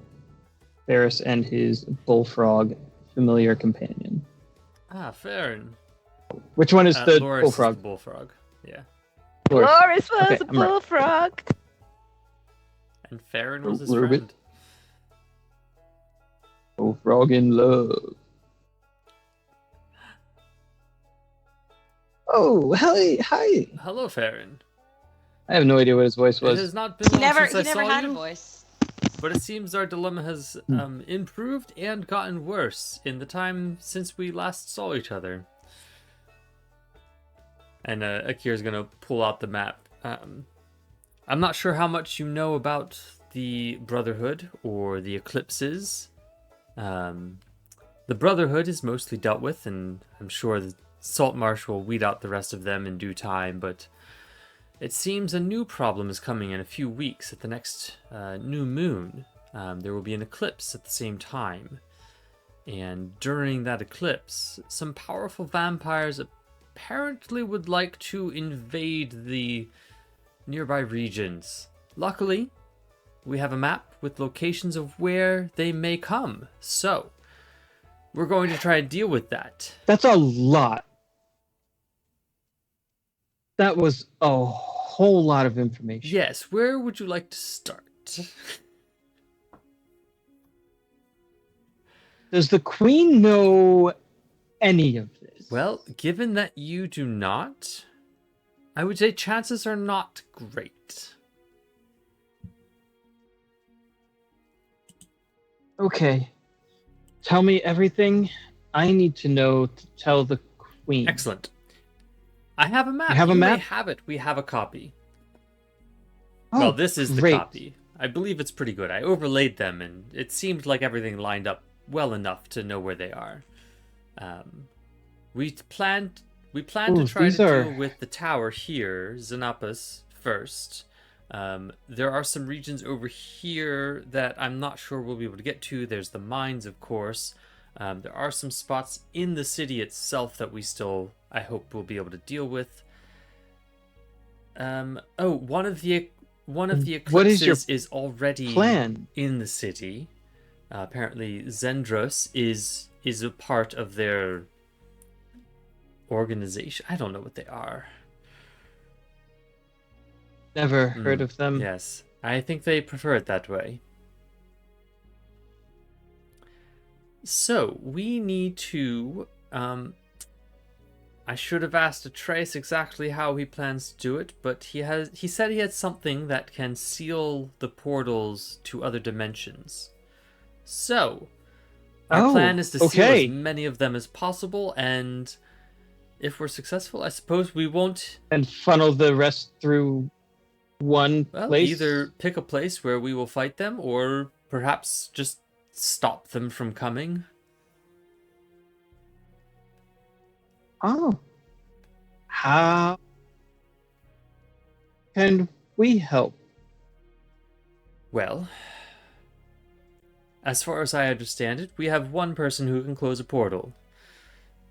Ferris and his bullfrog familiar companion. Ah, Farron. Which one is the Loris is bullfrog? the bullfrog. Yeah. Loris. Loris was Okay, a I'm right. bullfrog. And Farron was his Ruben. friend. Bullfrog in love. Oh, hi. Hello, Farron. I have no idea what his voice It was. has not been He long never since I saw had you, a voice. but it seems our dilemma has improved and gotten worse in the time since we last saw each other. And Akira's gonna pull out the map. I'm not sure how much you know about the Brotherhood or the Eclipses. The Brotherhood is mostly dealt with, and I'm sure the Salt Marsh will weed out the rest of them in due time, but it seems a new problem is coming in a few weeks at the next new moon. There will be an eclipse at the same time. And during that eclipse, some powerful vampires apparently would like to invade the nearby regions. Luckily, we have a map with locations of where they may come. So, we're going to try and deal with that. That's a lot. That was a whole lot of information. Yes, where would you like to start? Does the Queen know any of this? Well, given that you do not, I would say chances are not great. Okay. Tell me everything I need to know to tell the Queen. Excellent. I have a map. You have a may map? have it. We have a copy. Oh, Well, this is the great. copy. I believe it's pretty good. I overlaid them, and it seemed like everything lined up well enough to know where they are. We plan to Ooh, try these to are- deal with the tower here, Xenopus, first. There are some regions over here that I'm not sure we'll be able to get to. There's the mines, of course. There are some spots in the city itself that we still, I hope, will be able to deal with. One of the eclipses is already plan? in the city. Apparently, Zendros is a part of their organization. I don't know what they are. Never heard of them. Yes, I think they prefer it that way. So, we need to... I should have asked Atreus exactly how he plans to do it, but he said he had something that can seal the portals to other dimensions. So, our plan is to seal as many of them as possible, and if we're successful, I suppose we won't... And funnel the rest through one place? Either pick a place where we will fight them, or perhaps just stop them from coming. Oh. How can we help? Well, as far as I understand it, we have one person who can close a portal.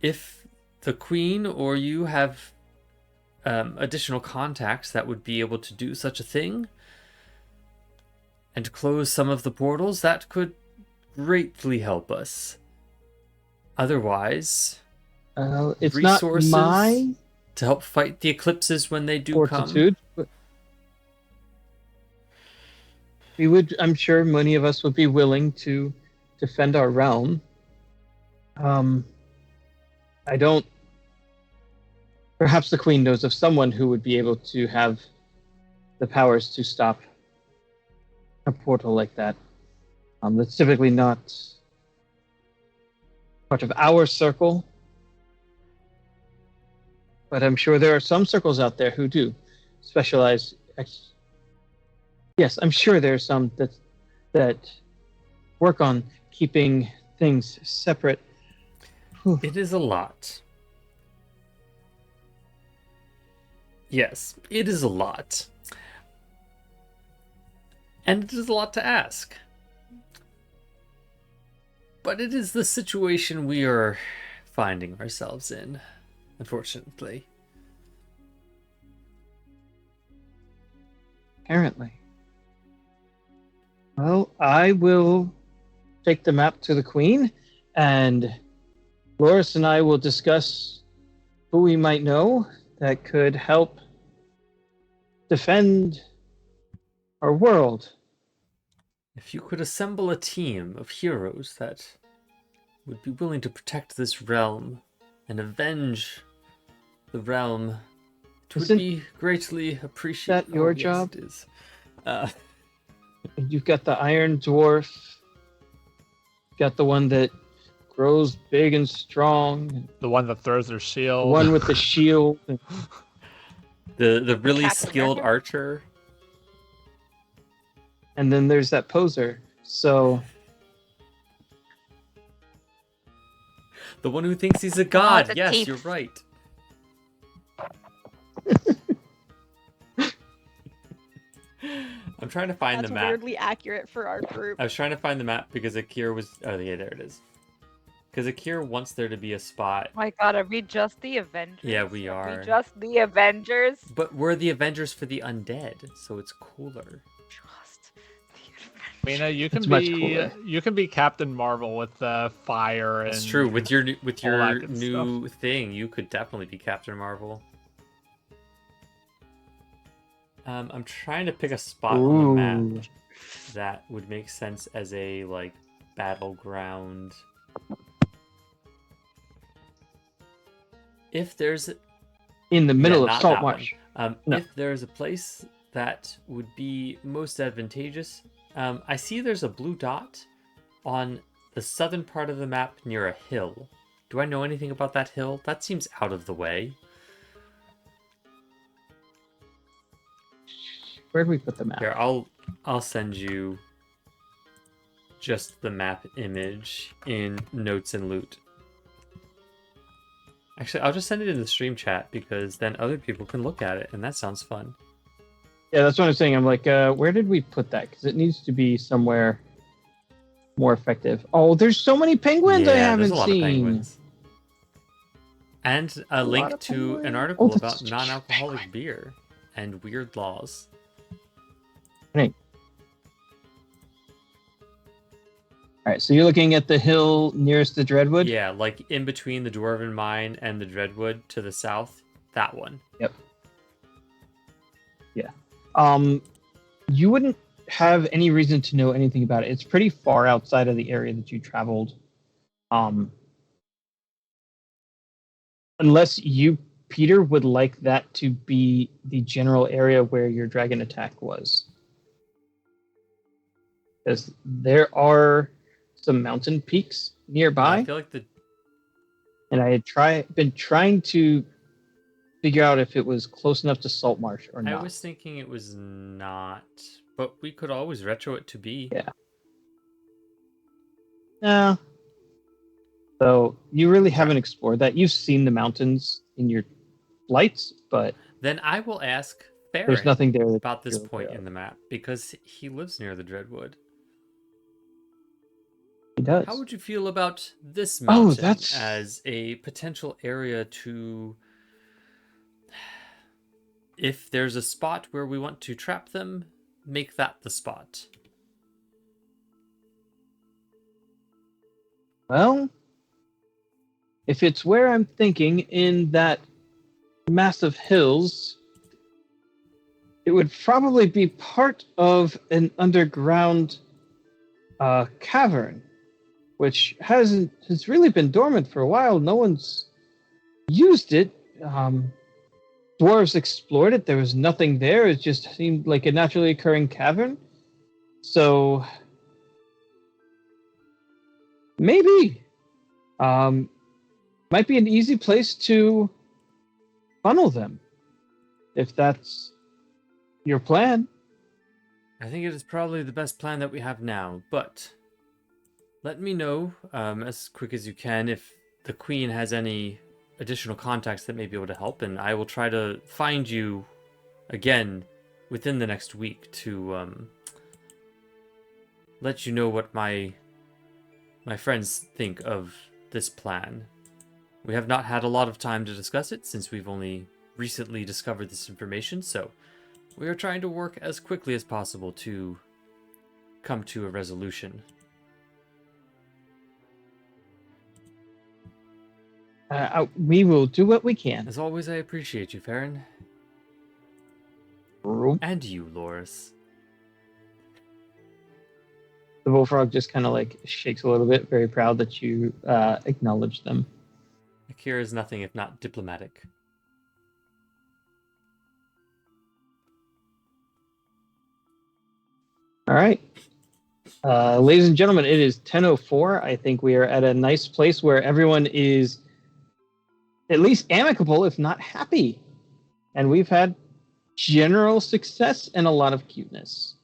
If the Queen or you have additional contacts that would be able to do such a thing and close some of the portals, that could greatly help us. Otherwise, it's resources not my to help fight the eclipses when they do fortitude, come. But I'm sure many of us would be willing to defend our realm. I don't. Perhaps the Queen knows of someone who would be able to have the powers to stop a portal like that. That's typically not part of our circle, but I'm sure there are some circles out there who do specialize. Yes, I'm sure there are some that work on keeping things separate. Whew. It is a lot. Yes, it is a lot. And it is a lot to ask. But it is the situation we are finding ourselves in, unfortunately. Apparently. Well, I will take the map to the Queen, and Loris and I will discuss who we might know that could help defend our world. If you could assemble a team of heroes that would be willing to protect this realm and avenge the realm, it would be greatly appreciated. Is that your job? It is. You've got the Iron Dwarf. You've got the one that grows big and strong. The one that throws their shield. The one with the shield. The really skilled archer. And then there's that poser. So the one who thinks he's a god. Yes, teeth. You're right. I'm trying to find the map. That's weirdly accurate for our group. I was trying to find the map because Akir was... Oh, yeah, there it is. Because Akir wants there to be a spot. Oh my god, are we just the Avengers? Yeah, we are. Are we just the Avengers? But we're the Avengers for the undead, so it's cooler. Just the Mina, you can be Captain Marvel with the fire and... That's true. With your new stuff. thing, you could definitely be Captain Marvel. I'm trying to pick a spot on the map that would make sense as a battleground. If there's in the middle of Saltmarsh. No. If there's a place that would be most advantageous, I see there's a blue dot on the southern part of the map near a hill. Do I know anything about that hill? That seems out of the way. Where do we put the map? Here, I'll send you just the map image in notes and loot. Actually, I'll just send it in the stream chat because then other people can look at it, and that sounds fun. Yeah, that's what I'm saying. I'm like, where did we put that? Because it needs to be somewhere more effective. Oh, there's so many penguins I Yeah, haven't there's a lot seen. of penguins. And a lot link of to an penguins. article Oh, that's about non-alcoholic penguin. beer and weird laws. Right. All right, so you're looking at the hill nearest the Dreadwood? Yeah, like in between the Dwarven Mine and the Dreadwood to the south. That one. Yep. Yeah. You wouldn't have any reason to know anything about it. It's pretty far outside of the area that you traveled. Unless you, Peter, would like that to be the general area where your dragon attack was. Because there are some mountain peaks nearby. I feel like and I had been trying to figure out if it was close enough to Salt Marsh or not. I was thinking it was not, but we could always retro it to be. Yeah. No. So you really haven't explored that. You've seen the mountains in your flights, but then I will ask Farron there's nothing there about this point in the map because he lives near the Dreadwood. He does. How would you feel about this mountain that's... as a potential area to... If there's a spot where we want to trap them, make that the spot. Well, if it's where I'm thinking in that massive hills, it would probably be part of an underground cavern, which has really been dormant for a while. No one's used it. Dwarves explored it. There was nothing there. It just seemed like a naturally occurring cavern. So maybe might be an easy place to funnel them, if that's your plan. I think it is probably the best plan that we have now, but let me know as quick as you can if the Queen has any additional contacts that may be able to help, and I will try to find you again within the next week to let you know what my friends think of this plan. We have not had a lot of time to discuss it since we've only recently discovered this information, so we are trying to work as quickly as possible to come to a resolution. We will do what we can. As always, I appreciate you, Farron. And you, Loris. The bullfrog just kind of like shakes a little bit, very proud that you acknowledge them. Akira is nothing if not diplomatic. All right. Ladies and gentlemen, it is 10:04. I think we are at a nice place where everyone is at least amicable, if not happy. And we've had general success and a lot of cuteness.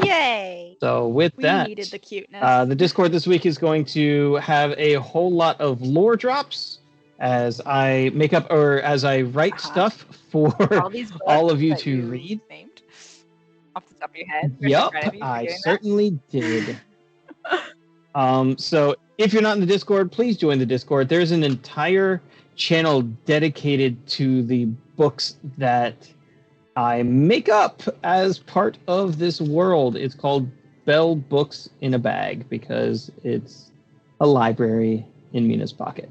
Yay! So with We that, needed the cuteness. the Discord this week is going to have a whole lot of lore drops as I make up or as I write stuff for all of you to read. Named off the top of your head. Yep, I certainly did. So if you're not in the Discord, please join the Discord. There's an entire channel dedicated to the books that I make up as part of this world. It's called Bell Books in a Bag because it's a library in Mina's pocket.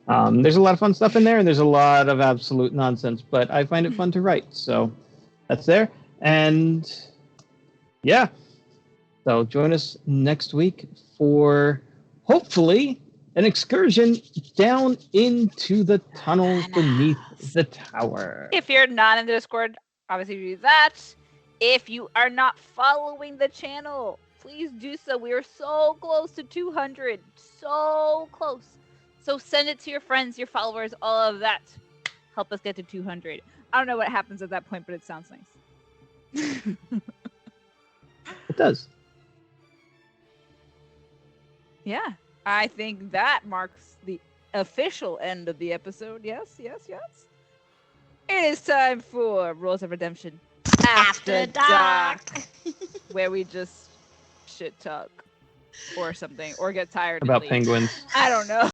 There's a lot of fun stuff in there, and there's a lot of absolute nonsense, but I find it fun to write, so that's there. And yeah, so join us next week for hopefully an excursion down into the tunnels beneath the tower. If you're not in the Discord, obviously do that. If you are not following the channel, please do so. We are so close to 200. So close. So send it to your friends, your followers, all of that. Help us get to 200. I don't know what happens at that point, but it sounds nice. It does. Yeah. I think that marks the official end of the episode. Yes, yes, yes. It is time for Rules of Redemption After dark. where we just shit talk or something, or get tired and About leave. penguins. I don't know.